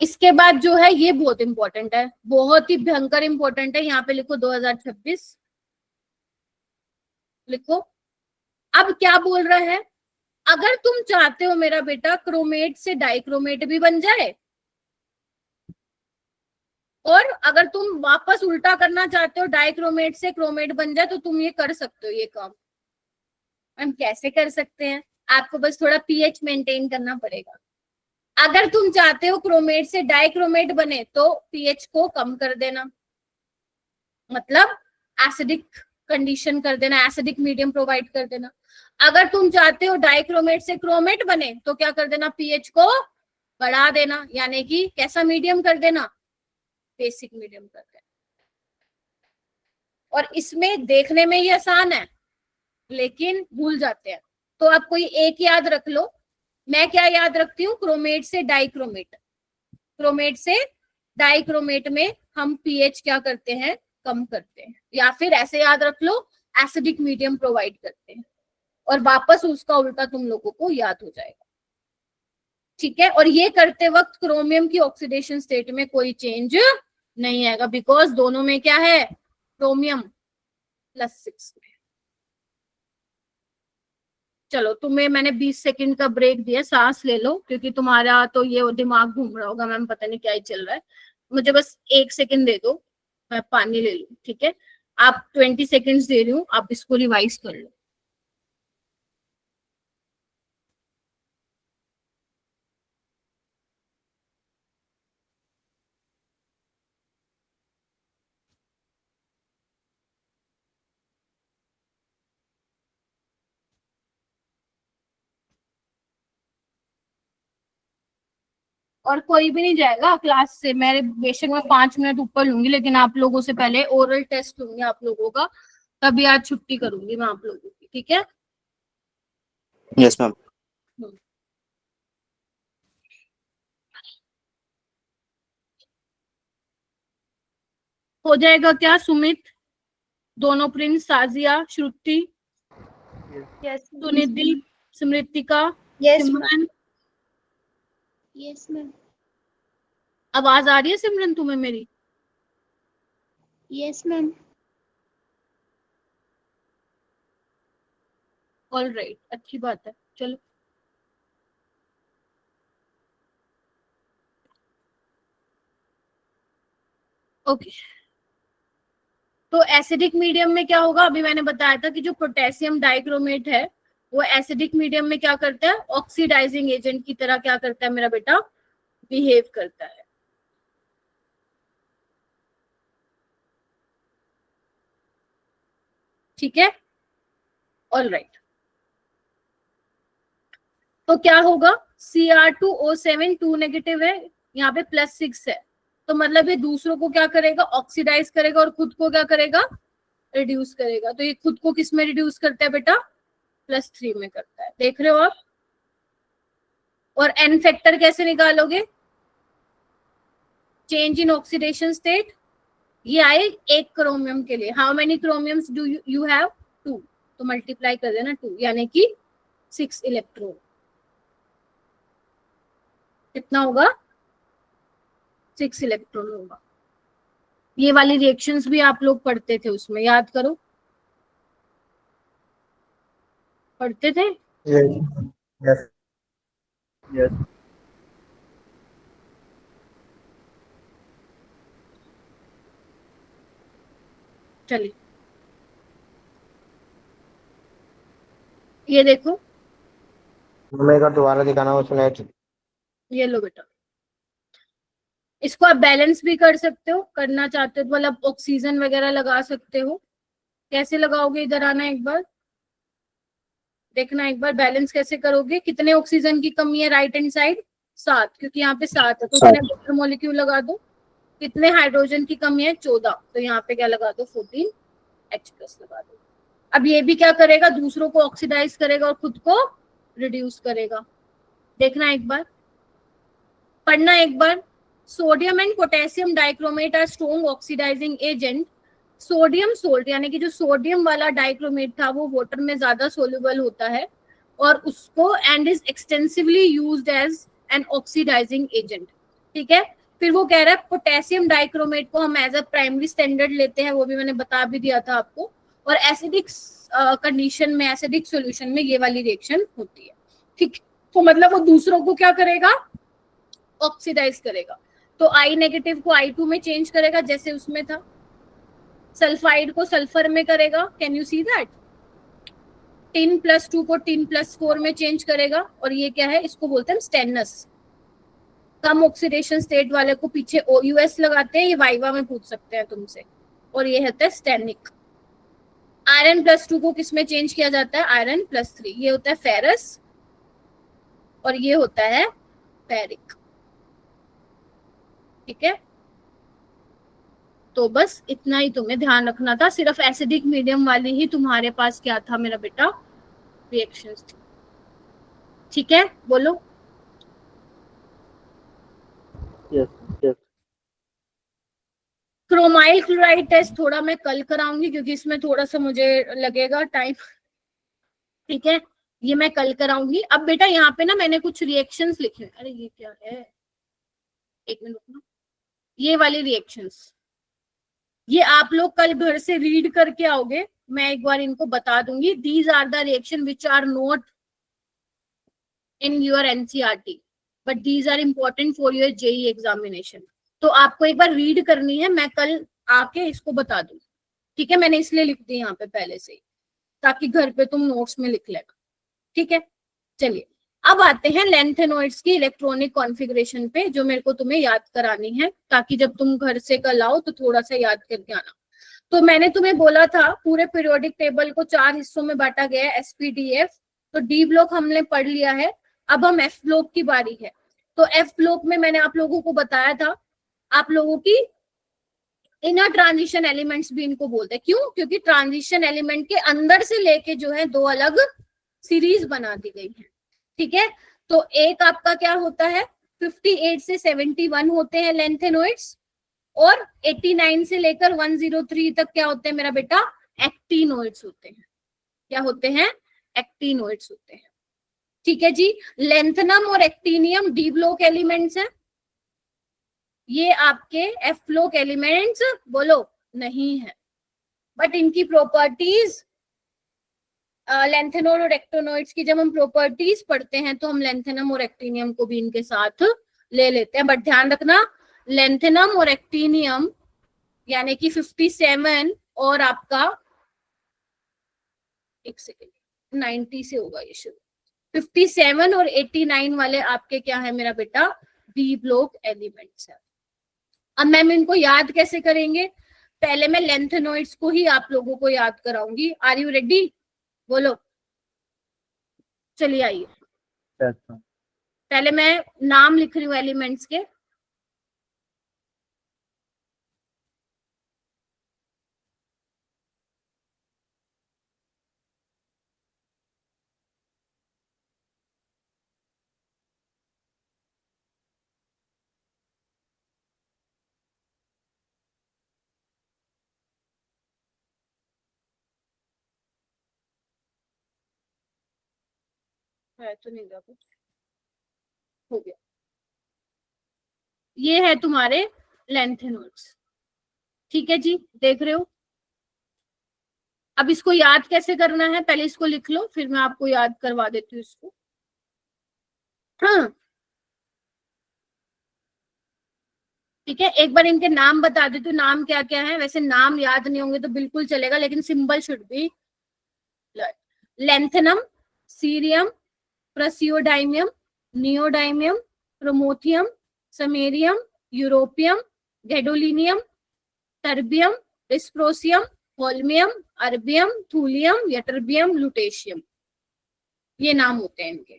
इसके बाद जो है ये बहुत इंपॉर्टेंट है, बहुत ही भयंकर इंपॉर्टेंट है, यहाँ पे लिखो 2026 लिखो। अब क्या बोल रहा है, अगर तुम चाहते हो मेरा बेटा क्रोमेट से डाइक्रोमेट भी बन जाए, और अगर तुम वापस उल्टा करना चाहते हो डाइक्रोमेट से क्रोमेट बन जाए, तो तुम ये कर सकते हो ये काम। हम कैसे कर सकते हैं, आपको बस थोड़ा पीएच मेंटेन करना पड़ेगा। अगर तुम चाहते हो क्रोमेट से डाइक्रोमेट बने तो पीएच को कम कर देना, मतलब एसिडिक कंडीशन कर देना, एसिडिक मीडियम प्रोवाइड कर देना। अगर तुम चाहते हो डाइक्रोमेट से क्रोमेट बने तो क्या कर देना, पीएच को बढ़ा देना, यानी कि कैसा मीडियम कर देना, बेसिक मीडियम कर देना। और इसमें देखने में ये आसान है लेकिन भूल जाते हैं, तो आप कोई एक याद रख लो। मैं क्या याद रखती हूँ, क्रोमेट से डाइक्रोमेट, क्रोमेट से डाइक्रोमेट में हम पीएच क्या करते हैं, कम करते हैं, या फिर ऐसे याद रख लो एसिडिक मीडियम प्रोवाइड करते हैं, और वापस उसका उल्टा तुम लोगों को याद हो जाएगा। ठीक है, और ये करते वक्त क्रोमियम की ऑक्सीडेशन स्टेट में कोई चेंज नहीं आएगा, बिकॉज दोनों में क्या है, क्रोमियम +6 में। चलो तुम्हें मैंने 20 सेकंड का ब्रेक दिया, सांस ले लो, क्योंकि तुम्हारा तो ये दिमाग घूम रहा होगा, मैम पता नहीं क्या ही चल रहा है। मुझे बस 1 सेकंड दे दो, मैं पानी ले लूं। ठीक है, आप 20 सेकंड्स दे रही हूँ, आप इसको रिवाइज कर लो। और कोई भी नहीं जाएगा क्लास से, मैं बेशक मैं 5 मिनट ऊपर लूंगी, लेकिन आप लोगों से पहले ओरल टेस्ट लूंगी आप लोगों का, तभी आज छुट्टी करूंगी मैं आप लोगों की। ठीक है, यस मैम। हो जाएगा क्या सुमित, दोनों Prince, Sajiya, Shruti, Sunidhi, Smritika, Simran. Yes ma'am. आवाज आ रही है सिमरन तुम्हें मेरी? Yes ma'am. ऑल राइट, अच्छी बात है। चलो ओके, तो एसिडिक मीडियम में क्या होगा, अभी मैंने बताया था कि जो पोटेशियम डाइक्रोमेट है वो एसिडिक मीडियम में क्या करता है, ऑक्सीडाइजिंग एजेंट की तरह क्या करता है मेरा बेटा, बिहेव करता है। ठीक है, ऑल राइट। तो क्या होगा, Cr2O7 2 नेगेटिव है, यहाँ पे +6 है, तो मतलब ये दूसरों को क्या करेगा, ऑक्सीडाइज करेगा और खुद को क्या करेगा, रिड्यूस करेगा। तो ये खुद को किस में रिड्यूस करता है बेटा, +3 में करता है, देख रहे हो आप। और n फैक्टर कैसे निकालोगे, चेंज इन ऑक्सीडेशन स्टेट, ये आए एक क्रोमियम के लिए, how many chromiums do you have, 2, तो मल्टीप्लाई कर देना 2, यानी कि 6 इलेक्ट्रॉन, कितना होगा, 6 इलेक्ट्रॉन होगा। ये वाली रिएक्शंस भी आप लोग पढ़ते थे उसमें, याद करो, पढ़ते थे। यस यस चलिए ये देखो, मेरे को दोबारा दिखाना उसने। ये लो बेटा, इसको आप बैलेंस भी कर सकते हो, करना चाहते हो तो मतलब ऑक्सीजन वगैरह लगा सकते हो। कैसे लगाओगे, इधर आना एक बार, देखना एक बार बैलेंस कैसे करोगे। कितने ऑक्सीजन की कमी है राइट हैंड साइड, 7, क्योंकि यहाँ पे 7 है तो मैंने वाटर मॉलिक्यूल लगा दो। कितने हाइड्रोजन की कमी है, 14, तो यहाँ पे क्या लगा दो, 14H+ लगा दो। अब ये भी क्या करेगा, दूसरों को ऑक्सीडाइज करेगा और खुद को रिड्यूस करेगा। देखना एक बार, पढ़ना एक बार। Sodium and potassium dichromate are strong oxidising agent. Sodium salt यानी कि जो सोडियम वाला डाइक्रोमेट था वो वाटर में ज्यादा सोल्यूबल होता है और उसको and is extensively used as an oxidising agent. ठीक है, फिर वो कह रहा है पोटेशियम डाइक्रोमेट को हम एज अ प्राइमरी स्टैंडर्ड लेते हैं, वो भी मैंने बता भी दिया था आपको। और एसिडिक कंडीशन में, एसिडिक सॉल्यूशन में ये वाली रिएक्शन होती है। ठीक, तो मतलब वो दूसरों को क्या करेगा, ऑक्सीडाइज करेगा। तो I नेगेटिव को I2 में चेंज करेगा जैसे उसमें था, सल्फाइड को सल्फर में करेगा, can you see that. Tin +2 को टिन +4 में चेंज करेगा। और ये क्या है, इसको बोलते हैं स्टेनस। कम ऑक्सीडेशन स्टेट वाले को पीछे OUS लगाते हैं, ये वाइवा में पूछ सकते हैं तुमसे। और ये होता है स्टेनिक। आयरन +2 को किस में चेंज किया जाता है, आयरन +3, ये होता है फेरस और ये होता है फेरिक। ठीक है, तो बस इतना ही तुम्हें ध्यान रखना था, सिर्फ एसिडिक मीडियम वाली ही तुम्हारे पास क्या था मेरा बेटा, रिएक्शंस थी। ठीक है, बोलो। Yes yes chromyl chloride test थोड़ा मैं कल कराऊंगी क्योंकि इसमें थोड़ा सा मुझे लगेगा टाइम। ठीक है, ये मैं कल कराऊंगी। अब बेटा यहाँ पे ना मैंने कुछ रिएक्शंस लिखे, अरे ये क्या है, एक मिनट रुकना। ये वाली रिएक्शंस ये आप लोग कल घर से रीड करके आओगे, मैं एक बार इनको बता दूंगी। These are the reaction which are not in your NCERT but these are important for your JEE examination. तो आपको एक बार रीड करनी है, मैं कल आके इसको बता दूंगी। ठीक है, मैंने इसलिए लिख दी यहाँ पे पहले से ही, ताकि घर पे तुम नोट्स में लिख लेगा। ठीक है, चलिए अब आते हैं लेंथेनॉइड्स की इलेक्ट्रॉनिक कॉन्फ़िगरेशन पे, जो मेरे को तुम्हें याद करानी है, ताकि जब तुम घर से कल आओ तो थोड़ा सा याद करके आना। तो मैंने तुम्हें बोला था पूरे पीरियोडिक टेबल को 4 हिस्सों में बांटा गया है, SPDF। तो D ब्लॉक हमने पढ़ लिया है, अब हम F ब्लॉक की बारी है। तो F ब्लॉक में मैंने आप लोगों को बताया था, आप लोगों की इनर ट्रांजिशन एलिमेंट्स भी इनको बोलते हैं। क्यों, क्योंकि ट्रांजिशन एलिमेंट के अंदर से लेके जो है 2 अलग सीरीज बना दी गई है। ठीक है, तो एक आपका क्या होता है, 58 से 71 होते हैं लेंथेनॉइड्स, और 89 से लेकर 103 तक क्या होते हैं मेरा बेटा, एक्टिनॉइड्स होते हैं। क्या होते हैं, एक्टिनॉइड्स होते हैं। ठीक है जी, लेंथनम और एक्टिनियम डी ब्लॉक एलिमेंट्स हैं। ये आपके एफ ब्लॉक एलिमेंट्स बोलो नहीं है, बट इनकी प्रॉपर्टीज लेंथेनॉइड और एक्टिनॉइड्स की जब हम प्रॉपर्टीज पढ़ते हैं तो हम लेंथेनम और एक्टिनियम को भी इनके साथ ले लेते हैं। बट ध्यान रखना, लेंथेनम और एक्टिनियम यानी कि 57 और आपका, एक सेकेंड, 90 से होगा ये शुरू, 57 और 89 वाले आपके क्या है मेरा बेटा, बी ब्लॉक एलिमेंट्स है। अब मैम इनको याद कैसे करेंगे, पहले मैं लेंथेनॉइड्स को ही आप लोगों को याद कराऊंगी। Are you ready? बोलो, चलिए आइए। पहले मैं नाम लिख रही हूँ एलिमेंट्स के। है तो नहीं गया कुछ, हो गया। ये है तुम्हारे लेंथेनॉइड्स, ठीक है जी, देख रहे हो। अब इसको याद कैसे करना है, पहले इसको लिख लो, फिर मैं आपको याद करवा देती हूँ इसको। हाँ ठीक है, एक बार इनके नाम बता देती हूँ, नाम क्या क्या है। वैसे नाम याद नहीं होंगे तो बिल्कुल चलेगा, लेकिन symbol should be lanthanum, cerium, praseodymium, neodymium, promethium, samarium, europium, gadolinium, terbium, dysprosium, holmium, erbium, thulium, ytterbium, lutetium. ये नाम होते हैं इनके,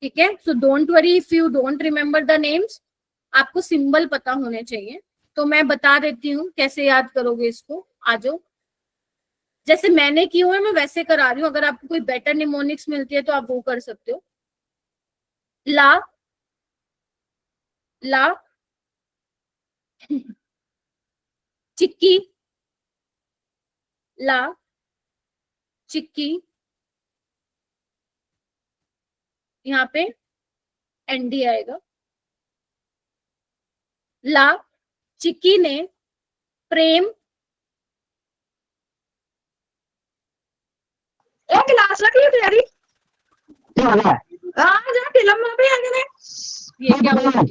ठीक है। So don't worry if you don't remember the names, आपको सिंबल पता होने चाहिए। तो मैं बता देती हूँ कैसे याद करोगे इसको। आ जाओ, जैसे मैंने की हुई है मैं वैसे करा रही हूँ। अगर आपको कोई बेटर निमोनिक्स मिलती है तो आप वो कर सकते हो। ला, ला, चिक्की, ला, चिक्की, यहाँ पे एनडी आएगा। ला, चिक्की ने प्रेम, क्लास रख ली तेरी जा फिल्म में भी आगे ये क्या हुआ?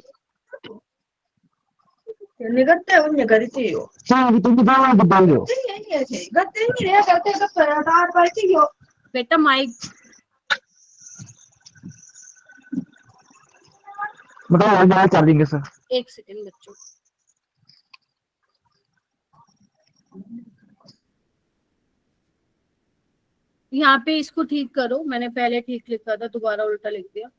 निकलते उन्हें करती हो गत्ते नहीं रे गत्ते का पराठा पड़ती हो बेटा माइक बताओ, चार्जिंग सर। एक सेकंड बच्चों, यहाँ पे इसको ठीक करो। मैंने पहले ठीक लिखा था, दोबारा उल्टा लिख दिया।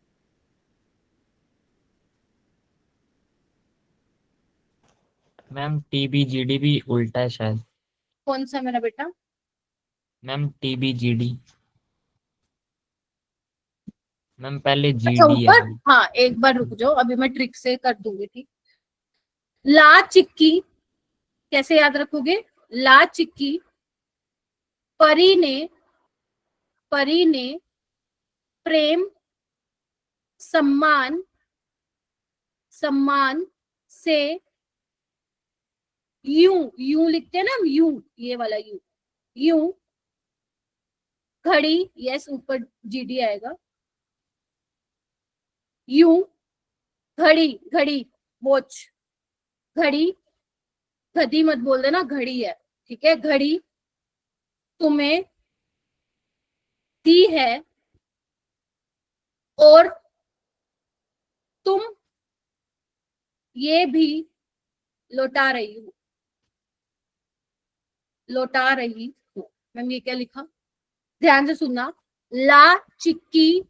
मैम TBGD भी उल्टा है शायद। कौन सा मेरा बेटा? मैम TBGD, मैम पहले अच्छा GD है। ऊपर, हाँ एक बार रुक जाओ, अभी मैं ट्रिक से कर दूंगी, ठीक। ला चिक्की कैसे याद रखोगे? ला चिक्की, परी ने प्रेम सम्मान से, यूं लिखते हैं ना हम, यूं, ये वाला यूं घड़ी, यस ऊपर GD आएगा। यूं घड़ी वॉच, घड़ी, गधी मत बोल देना, घड़ी है, ठीक है। घड़ी तुम्हें दी है और तुम ये भी लौटा रही हो। मैम ये क्या लिखा, ध्यान से सुनना। ला चिक्की,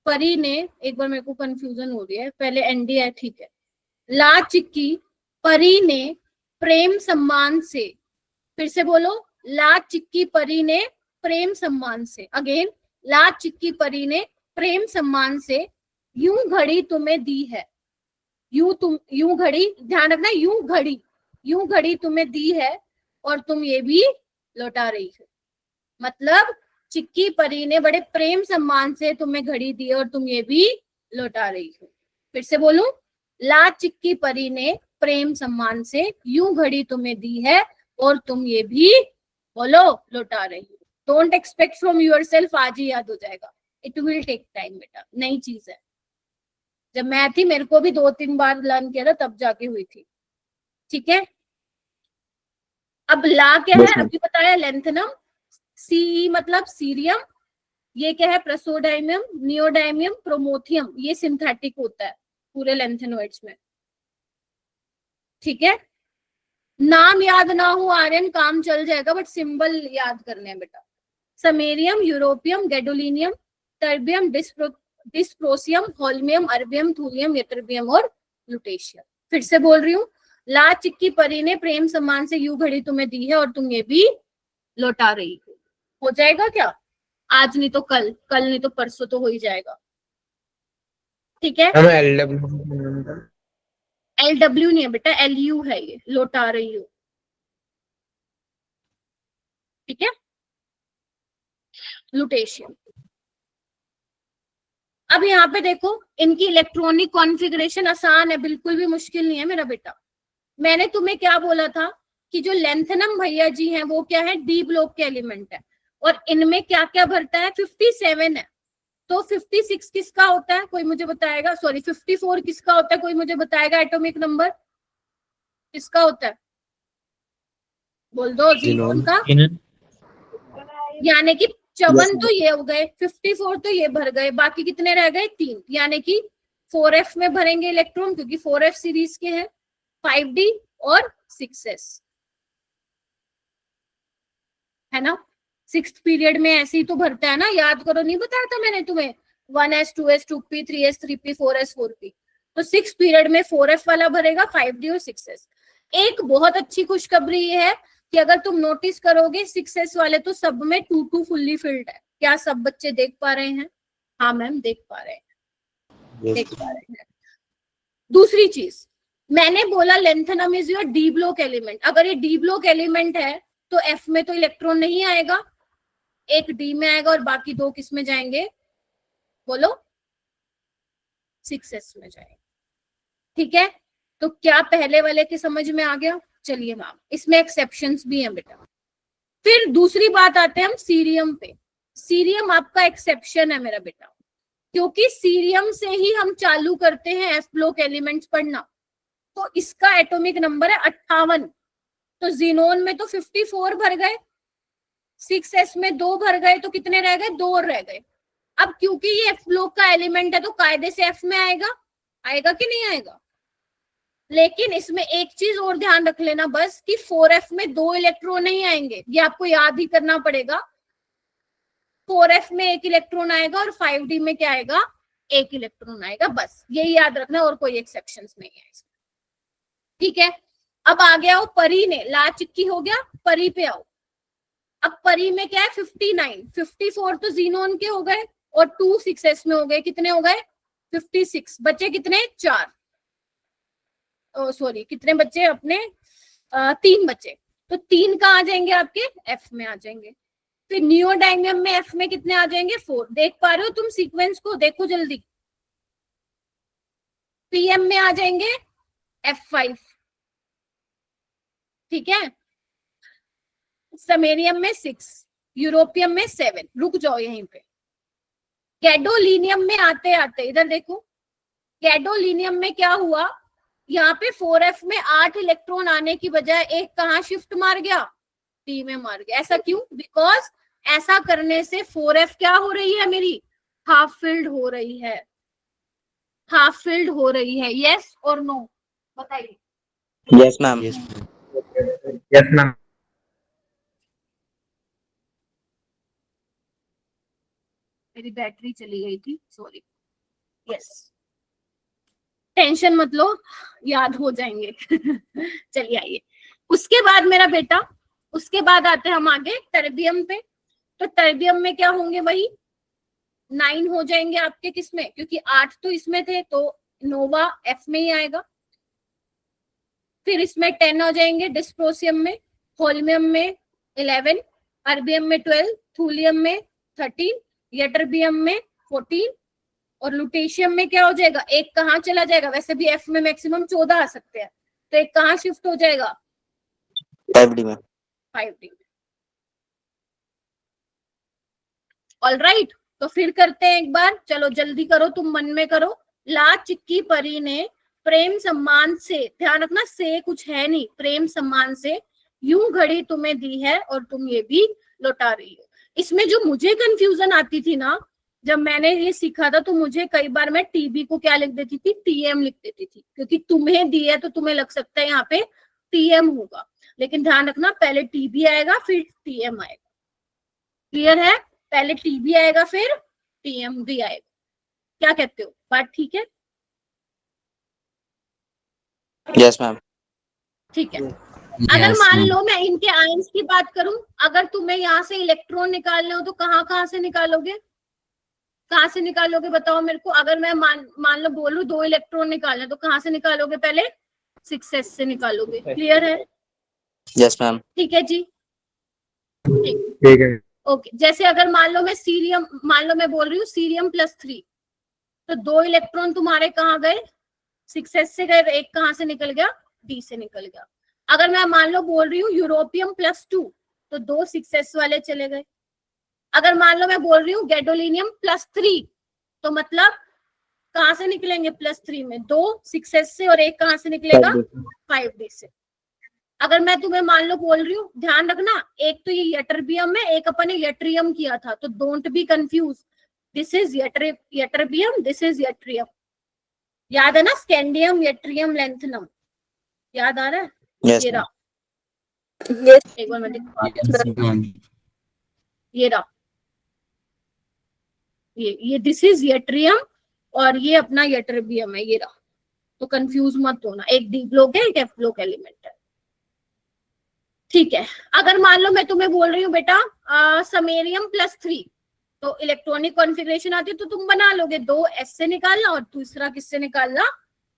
परी ने, एक बार मेरे को कंफ्यूजन हो रही है, पहले एनडी है, ठीक है। ला चिक्की, परी ने प्रेम सम्मान से, फिर से बोलो, ला चिक्की परी ने प्रेम सम्मान से। अगेन, ला चिक्की परी ने प्रेम सम्मान से यूं घड़ी तुम्हें दी है। यूं घड़ी, ध्यान रखना, यूं घड़ी तुम्हें दी है और तुम ये भी लौटा रही हो। मतलब चिक्की परी ने बड़े प्रेम सम्मान से तुम्हें घड़ी दी है और तुम ये भी लौटा रही हो। फिर से बोलूं, ला चिक्की परी ने प्रेम सम्मान से यूं घड़ी तुम्हें दी है और तुम ये भी, बोलो, लौटा रही हो। डोंट एक्सपेक्ट फ्रॉम योरसेल्फ आज ही याद हो जाएगा, इट विल टेक टाइम बेटा, नई चीज है। जब मैं थी मेरे को भी 2-3 बार लर्न किया था, तब जाके हुई थी, ठीक है। अब ला क्या है, अभी बताया, लेंथेनम। सी मतलब सीरियम, ये क्या है, प्रसोडाइमियम, नियोडाइमियम, प्रोमोथियम, ये सिंथेटिक होता है पूरे लेंथेनॉइड्स में, ठीक है। नाम याद ना हो आर्यन काम चल जाएगा, बट सिंबल याद करने हैं बेटा। Samarium, europium, gadolinium, terbium, dysprosium, holmium, erbium, thulium, ytterbium और लुटेशियम। फिर से बोल रही हूँ, ला चिक्की परी ने प्रेम सम्मान से यू घड़ी तुम्हें दी है और तुम ये भी लौटा रही हो जाएगा क्या? आज नहीं तो कल, कल नहीं तो परसों तो हो ही जाएगा। ठीक है, मैम LW LW नहीं है बेटा, LU है, ये लौटा रही हो। ठीक है, लुटेशियम। अब यहाँ पे देखो, इनकी इलेक्ट्रॉनिक कॉन्फ़िगरेशन आसान है, बिल्कुल भी मुश्किल नहीं है मेरा बेटा। मैंने तुम्हें क्या बोला था कि जो लेंथनम भैया जी हैं वो क्या है, डी ब्लॉक के एलिमेंट है, और इनमें क्या क्या भरता है, 57 है। तो 56 किसका होता है, कोई मुझे बताएगा? सॉरी, 54 किसका होता है, कोई मुझे बताएगा? एटॉमिक नंबर किसका होता है, बोल दो। ज़ीनोन का। यानी कि 54 तो ये हो गए, 54 तो ये भर गए, बाकी कितने रह गए? 3। यानी कि 4f में भरेंगे इलेक्ट्रॉन, क्योंकि 4f सीरीज के हैं, 5d और 6s, है ना। 6th पीरियड में ऐसे ही तो भरता है ना, याद करो, नहीं बताया था मैंने तुम्हें? 1s 2s 2p 3s 3p 4s 4p। तो 6th पीरियड में 4f वाला भरेगा, 5d और 6s। एक बहुत अच्छी खुशखबरी ये है कि अगर तुम नोटिस करोगे 6s वाले तो सब में 2 फुल्ली फिल्ड है। क्या सब बच्चे देख पा रहे हैं? हाँ मैम, देख पा रहे हैं, देख पा रहे हैं। दूसरी चीज, मैंने बोला lanthanum is your D block element. अगर ये डी ब्लॉक एलिमेंट है तो एफ में तो इलेक्ट्रॉन नहीं आएगा, एक डी में आएगा और बाकी 2 किस में जाएंगे, बोलो? 6s में जाएंगे। ठीक है, तो क्या पहले वाले के समझ में आ गया? चलिए मैम, इसमें एक्सेप्शंस भी हैं बेटा। फिर दूसरी बात आते हैं हम सीरियम पे। सीरियम आपका एक्सेप्शन है मेरा बेटा, क्योंकि सीरियम से ही हम चालू करते हैं एफ ब्लॉक एलिमेंट्स पढ़ना। तो इसका एटॉमिक नंबर है 58। तो जीनोन में तो 54 भर गए, 6s में 2 भर गए, तो कितने रह गए? 2 रह गए। अब क्योंकि ये एफ ब्लॉक का एलिमेंट है तो कायदे से एफ में आएगा, आएगा कि नहीं आएगा? लेकिन इसमें एक चीज और ध्यान रख लेना बस, कि 4f में 2 इलेक्ट्रॉन नहीं आएंगे, ये आपको याद ही करना पड़ेगा। 4f में 1 इलेक्ट्रॉन आएगा और 5d में क्या आएगा? 1 इलेक्ट्रॉन आएगा, बस यही याद रखना, और कोई एक्सेप्शंस नहीं है इसमें। ठीक है, अब आ गया हो परी ने, ला चिक्की हो गया, परी पे आओ। अब परी में क्या है? 59, 54 तो जीनोन के हो गए और 2 6s में हो गए, कितने हो गए? 56। बचे कितने? 4। सॉरी, कितने बच्चे अपने? 3 बचे। तो 3 कहाँ आ जाएंगे आपके? एफ में आ जाएंगे। फिर नियोडायमियम में एफ में कितने आ जाएंगे? 4। देख पा रहे हो तुम सीक्वेंस को? देखो जल्दी। पीएम में आ जाएंगे F5। ठीक है, समेरियम में 6, यूरोपियम में 7। रुक जाओ यहीं पे। गैडोलिनियम में आते आते इधर देखो, गैडोलिनियम में क्या हुआ? यहाँ पे 4f में 8 इलेक्ट्रॉन आने की बजाय एक कहाँ शिफ्ट मार गया? टी में मार गया। ऐसा क्यों? बिकॉज ऐसा करने से 4f क्या हो रही है मेरी? हाफ फिल्ड हो रही है, हाफ फिल्ड हो रही है। यस और नो बताइए। Yes ma'am. Yes ma'am. मेरी बैटरी चली गई थी, सॉरी। यस, टेंशन मत लो, याद हो जाएंगे। चलिए आइए, उसके बाद मेरा बेटा, उसके बाद आते हैं हम आगे टर्बियम पे। तो टर्बियम में क्या होंगे? वही 9 हो जाएंगे आपके, किसमें? क्योंकि 8 तो इसमें थे, तो नोवा एफ में ही आएगा। फिर इसमें 10 हो जाएंगे डिस्प्रोसियम में, होल्मियम में 11, अर्बियम में 12, थूलियम में 13, यटरबियम में 14 और लुटेशियम में क्या हो जाएगा? एक कहाँ चला जाएगा? वैसे भी एफ में मैक्सिमम 14 आ सकते हैं, तो एक कहाँ शिफ्ट हो जाएगा? 5d में। 5d में। ऑलराइट, तो फिर करते हैं एक बार, चलो जल्दी करो, तुम मन में करो। ला चिक्की परी ने प्रेम सम्मान से, ध्यान रखना से कुछ है नहीं, प्रेम सम्मान से यूं घड़ी तुम्हें दी है और तुम ये भी लौटा रही हो। इसमें जो मुझे कंफ्यूजन आती थी ना, जब मैंने ये सीखा था, तो मुझे कई बार मैं टीबी को क्या लिख देती थी? टीएम लिख देती थी, क्योंकि तुम्हें दी है तो तुम्हें लग सकता है यहाँ पे टीएम होगा, लेकिन ध्यान रखना पहले टीबी आएगा फिर टीएम आएगा। क्लियर है? पहले टीबी आएगा फिर टीएम भी आएगा। क्या कहते हो, बात ठीक है? Yes ma'am. ठीक है। अगर मान लो मैं इनके आयंस की बात करूं, अगर तुम्हें यहाँ से इलेक्ट्रॉन निकालने हो तो कहाँ से निकालोगे? कहाँ से निकालोगे बताओ मेरे को। अगर मैं मान लो बोलूं 2 इलेक्ट्रॉन निकालने, तो कहाँ से निकालोगे? पहले 6s से निकालोगे। क्लियर है? Yes ma'am. ठीक है जी, ठीक है। ओके। जैसे अगर मान लो मैं बोल रही हूँ सीरियम +3, तो 2 इलेक्ट्रॉन तुम्हारे कहाँ गए? 6s से गए, एक कहाँ से निकल गया? D से निकल गया। अगर मैं मान लो बोल रही हूँ यूरोपियम +2, तो 2 6s वाले चले गए। अगर मान लो मैं बोल रही हूँ गैडोलिनियम +3, तो मतलब कहाँ से निकलेंगे +3 में? 2 6s से और एक कहाँ से निकलेगा? 5d से। अगर मैं तुम्हें मान लो बोल रही हूँ, ध्यान रखना, एक तो ये यटरबियम है, एक अपन ने यट्रियम किया था, तो don't be confuse. This is ytterbium, this is yttrium. याद है ना? Scandium, yttrium, lanthanum. याद आ रहा है? यस ये मैम। रहा, एक बार मैं दिखा, ये रहा, ये दिस इज यट्रियम और ये अपना यटरबियम है, ये रहा। तो कंफ्यूज मत होना, एक डी ब्लॉक है, एक एफ ब्लॉक एलिमेंट है। ठीक है। अगर मान लो मैं तुम्हें बोल रही हूँ बेटा समेरियम +3, तो इलेक्ट्रॉनिक कॉन्फ़िगरेशन आती है, तो तुम बना लोगे 2 s से निकालना और दूसरा किससे निकालना?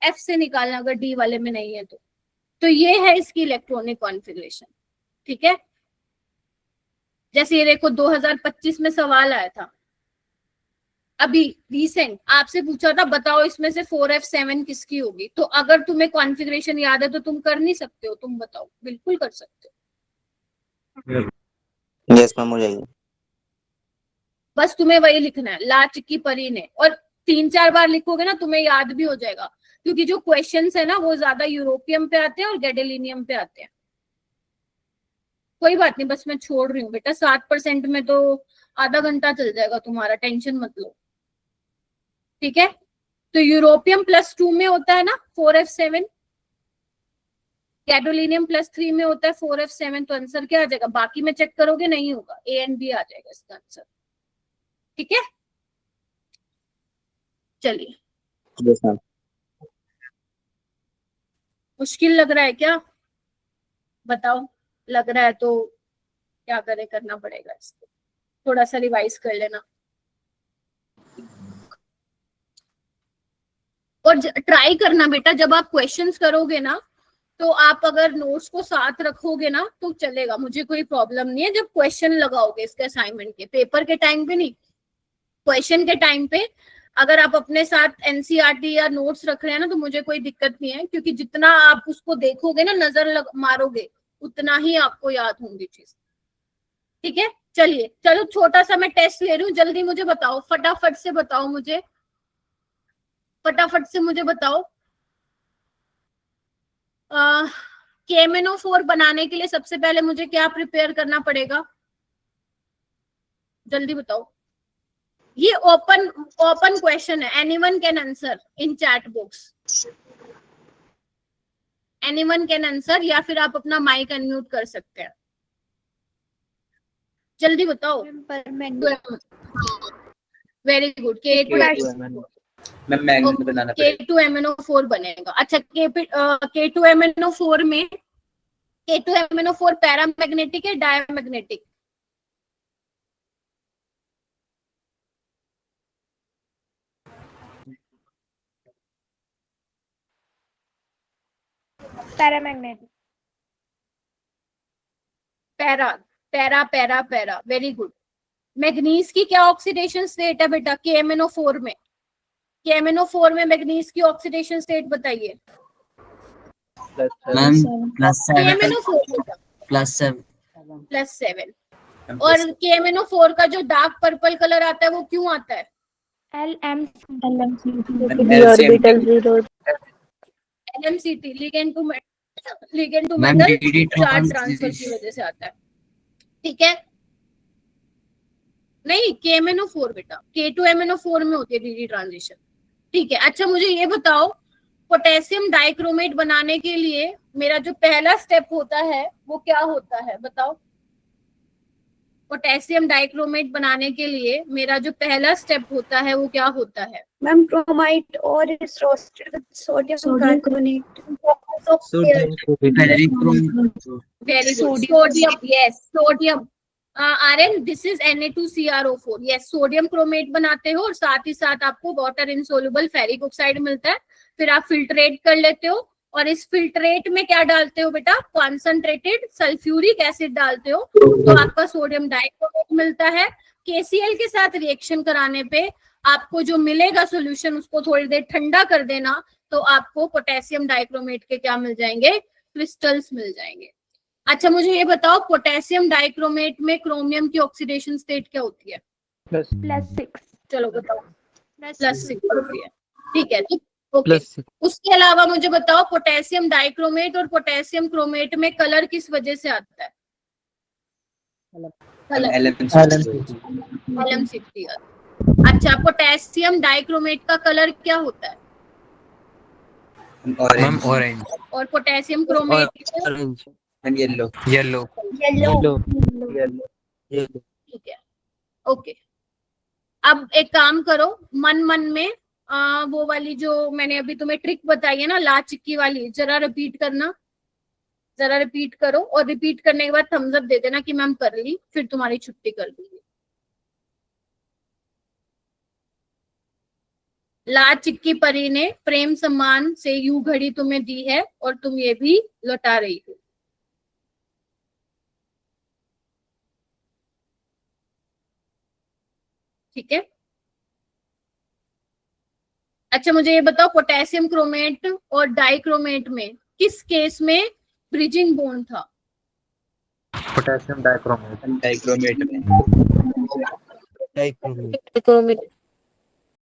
f से निकालना, अगर d वाले में नहीं है तो ये है इसकी इलेक्ट्रॉनिक कॉन्फ़िगरेशन। ठीक है। जैसे ये देखो 2025 में सवाल आया था, अभी रिसेंट आपसे पूछा था बताओ इसमें से 4f7 किसकी होगी। तो अगर तुम्हें कॉन्फ़िगरेशन याद है तो तुम कर नहीं सकते हो? तुम बताओ। बिल्कुल कर सकते हो। यस मैम, हो जाएगी। बस तुम्हें वही लिखना है, ला चिक्की परी ने, और 3-4 बार लिखोगे ना तुम्हें याद भी हो जाएगा, क्योंकि जो क्वेश्चंस है ना वो ज्यादा यूरोपियम पे आते हैं और गैडोलिनियम पे आते हैं। कोई बात नहीं, बस मैं छोड़ रही हूँ बेटा, 7% में तो आधा घंटा चल जाएगा तुम्हारा, टेंशन मत लो। ठीक है। तो यूरोपियम +2 में होता है ना 4f7, गैडोलिनियम +3 में होता है 4f7, तो आंसर क्या आ जाएगा? बाकी में चेक करोगे नहीं होगा, A एंड B आ जाएगा इसका आंसर। ठीक है, चलिए। Yes ma'am. मुश्किल लग रहा है क्या? बताओ, लग रहा है तो क्या करें, करना पड़ेगा इसको, थोड़ा सा रिवाइज कर लेना। और ट्राई करना बेटा, जब आप क्वेश्चंस करोगे ना तो आप अगर नोट्स को साथ रखोगे ना तो चलेगा, मुझे कोई प्रॉब्लम नहीं है। जब क्वेश्चन लगाओगे इसके असाइनमेंट के, पेपर के टाइम पे नहीं, क्वेश्चन के टाइम पे अगर आप अपने साथ एनसीईआरटी या नोट्स रख रहे हैं ना तो मुझे कोई दिक्कत नहीं है, क्योंकि जितना आप उसको देखोगे ना, नजर मारोगे, उतना ही आपको याद होंगी चीज। ठीक है, चलिए। चलो छोटा सा मैं टेस्ट ले रही हूँ, जल्दी मुझे बताओ, फटाफट से बताओ मुझे, फटाफट से मुझे बताओ। KMnO4 बनाने के लिए सबसे पहले मुझे क्या प्रिपेयर करना पड़ेगा? जल्दी बताओ। ये ओपन क्वेश्चन है, anyone can answer in chat box, anyone can answer, या फिर आप अपना माइक अनम्यूट कर सकते हैं। जल्दी बताओ। Very good. मैं मैग्नेट बनाना पड़ेगा। K2MnO4 बनेगा। अच्छा, K2MnO4 में K2MnO4 पैरामैग्नेटिक है diamagnetic? Paramagnetic. Para para para para, very good. Manganese की क्या ऑक्सीडेशन स्टेट है बेटा KMnO4 में? KMnO4 में मैग्नीज की ऑक्सीडेशन स्टेट बताइए। मैम +7। और KMnO4 का जो डार्क पर्पल कलर आता है वो क्यों आता है? LMCT, ligand to metal charge transfer की वजह से आता है। ठीक है, नहीं KMnO4 बेटा, K2MnO4 में होती है DD ट्रांजिशन। ठीक है। अच्छा मुझे ये बताओ, पोटेशियम डाइक्रोमेट बनाने के लिए मेरा जो पहला स्टेप होता है वो क्या होता है बताओ? पोटेशियम डाइक्रोमेट बनाने के लिए मेरा जो पहला स्टेप होता है वो क्या होता है? Ma'am chromite ore is roasted with sodium carbonate. Very good, sodium, yes sodium. Aryan, this is Na2CrO4। Yes, sodium chromate बनाते हो और साथ ही साथ आपको वाटर इनसोल्युबल फेरिक ऑक्साइड मिलता है। फिर आप फिल्ट्रेट कर लेते हो और इस फिल्ट्रेट में क्या डालते हो बेटा? कॉन्सेंट्रेटेड सल्फ्यूरिक एसिड डालते हो, तो आपका सोडियम डाइक्रोमेट मिलता है। KCl के साथ रिएक्शन कराने पे आपको जो मिलेगा सॉल्यूशन, उसको थोड़ी देर ठंडा कर देना, तो आपको पोटेशियम डाइक्रोमेट के क्या मिल जाएंगे? क्रिस्टल्स मिल जाएंगे। अच्छा मुझे ये बताओ, पोटेशियम डाइक्रोमेट में क्रोमियम की ऑक्सीडेशन स्टेट क्या होती है? +6। चलो बताओ। +6 होती है, ठीक है। तो ओके, उसके अलावा मुझे बताओ, पोटेशियम डाइक्रोमेट और पोटेशियम क्रोमेट में कलर किस वजह से आता है? LM60। अच्छा, पोटेशियम डाइक्रोमेट का कलर क्या होता है? Ma'am orange. और पोटेशियम क्रोमेट येलो। येलो। ठीक है, ओके। अब एक काम करो, मन मन में वो वाली जो मैंने अभी तुम्हें ट्रिक बताई है ना, ला चिक्की वाली, जरा रिपीट करना, जरा रिपीट करो और रिपीट करने के बाद थम्स अप दे देना कि मैम कर ली, फिर तुम्हारी छुट्टी कर दूंगी। ला चिक्की परी ने प्रेम सम्मान से यूं घड़ी तुम्हें दी है और तुम ये भी लौटा रही हो। ठीक है, अच्छा मुझे ये बताओ, पोटेशियम क्रोमेट और डाइक्रोमेट में किस केस में ब्रिजिंग बॉन्ड था? Potassium dichromate. डाइक्रोमेट में। डाइक्रोमेट।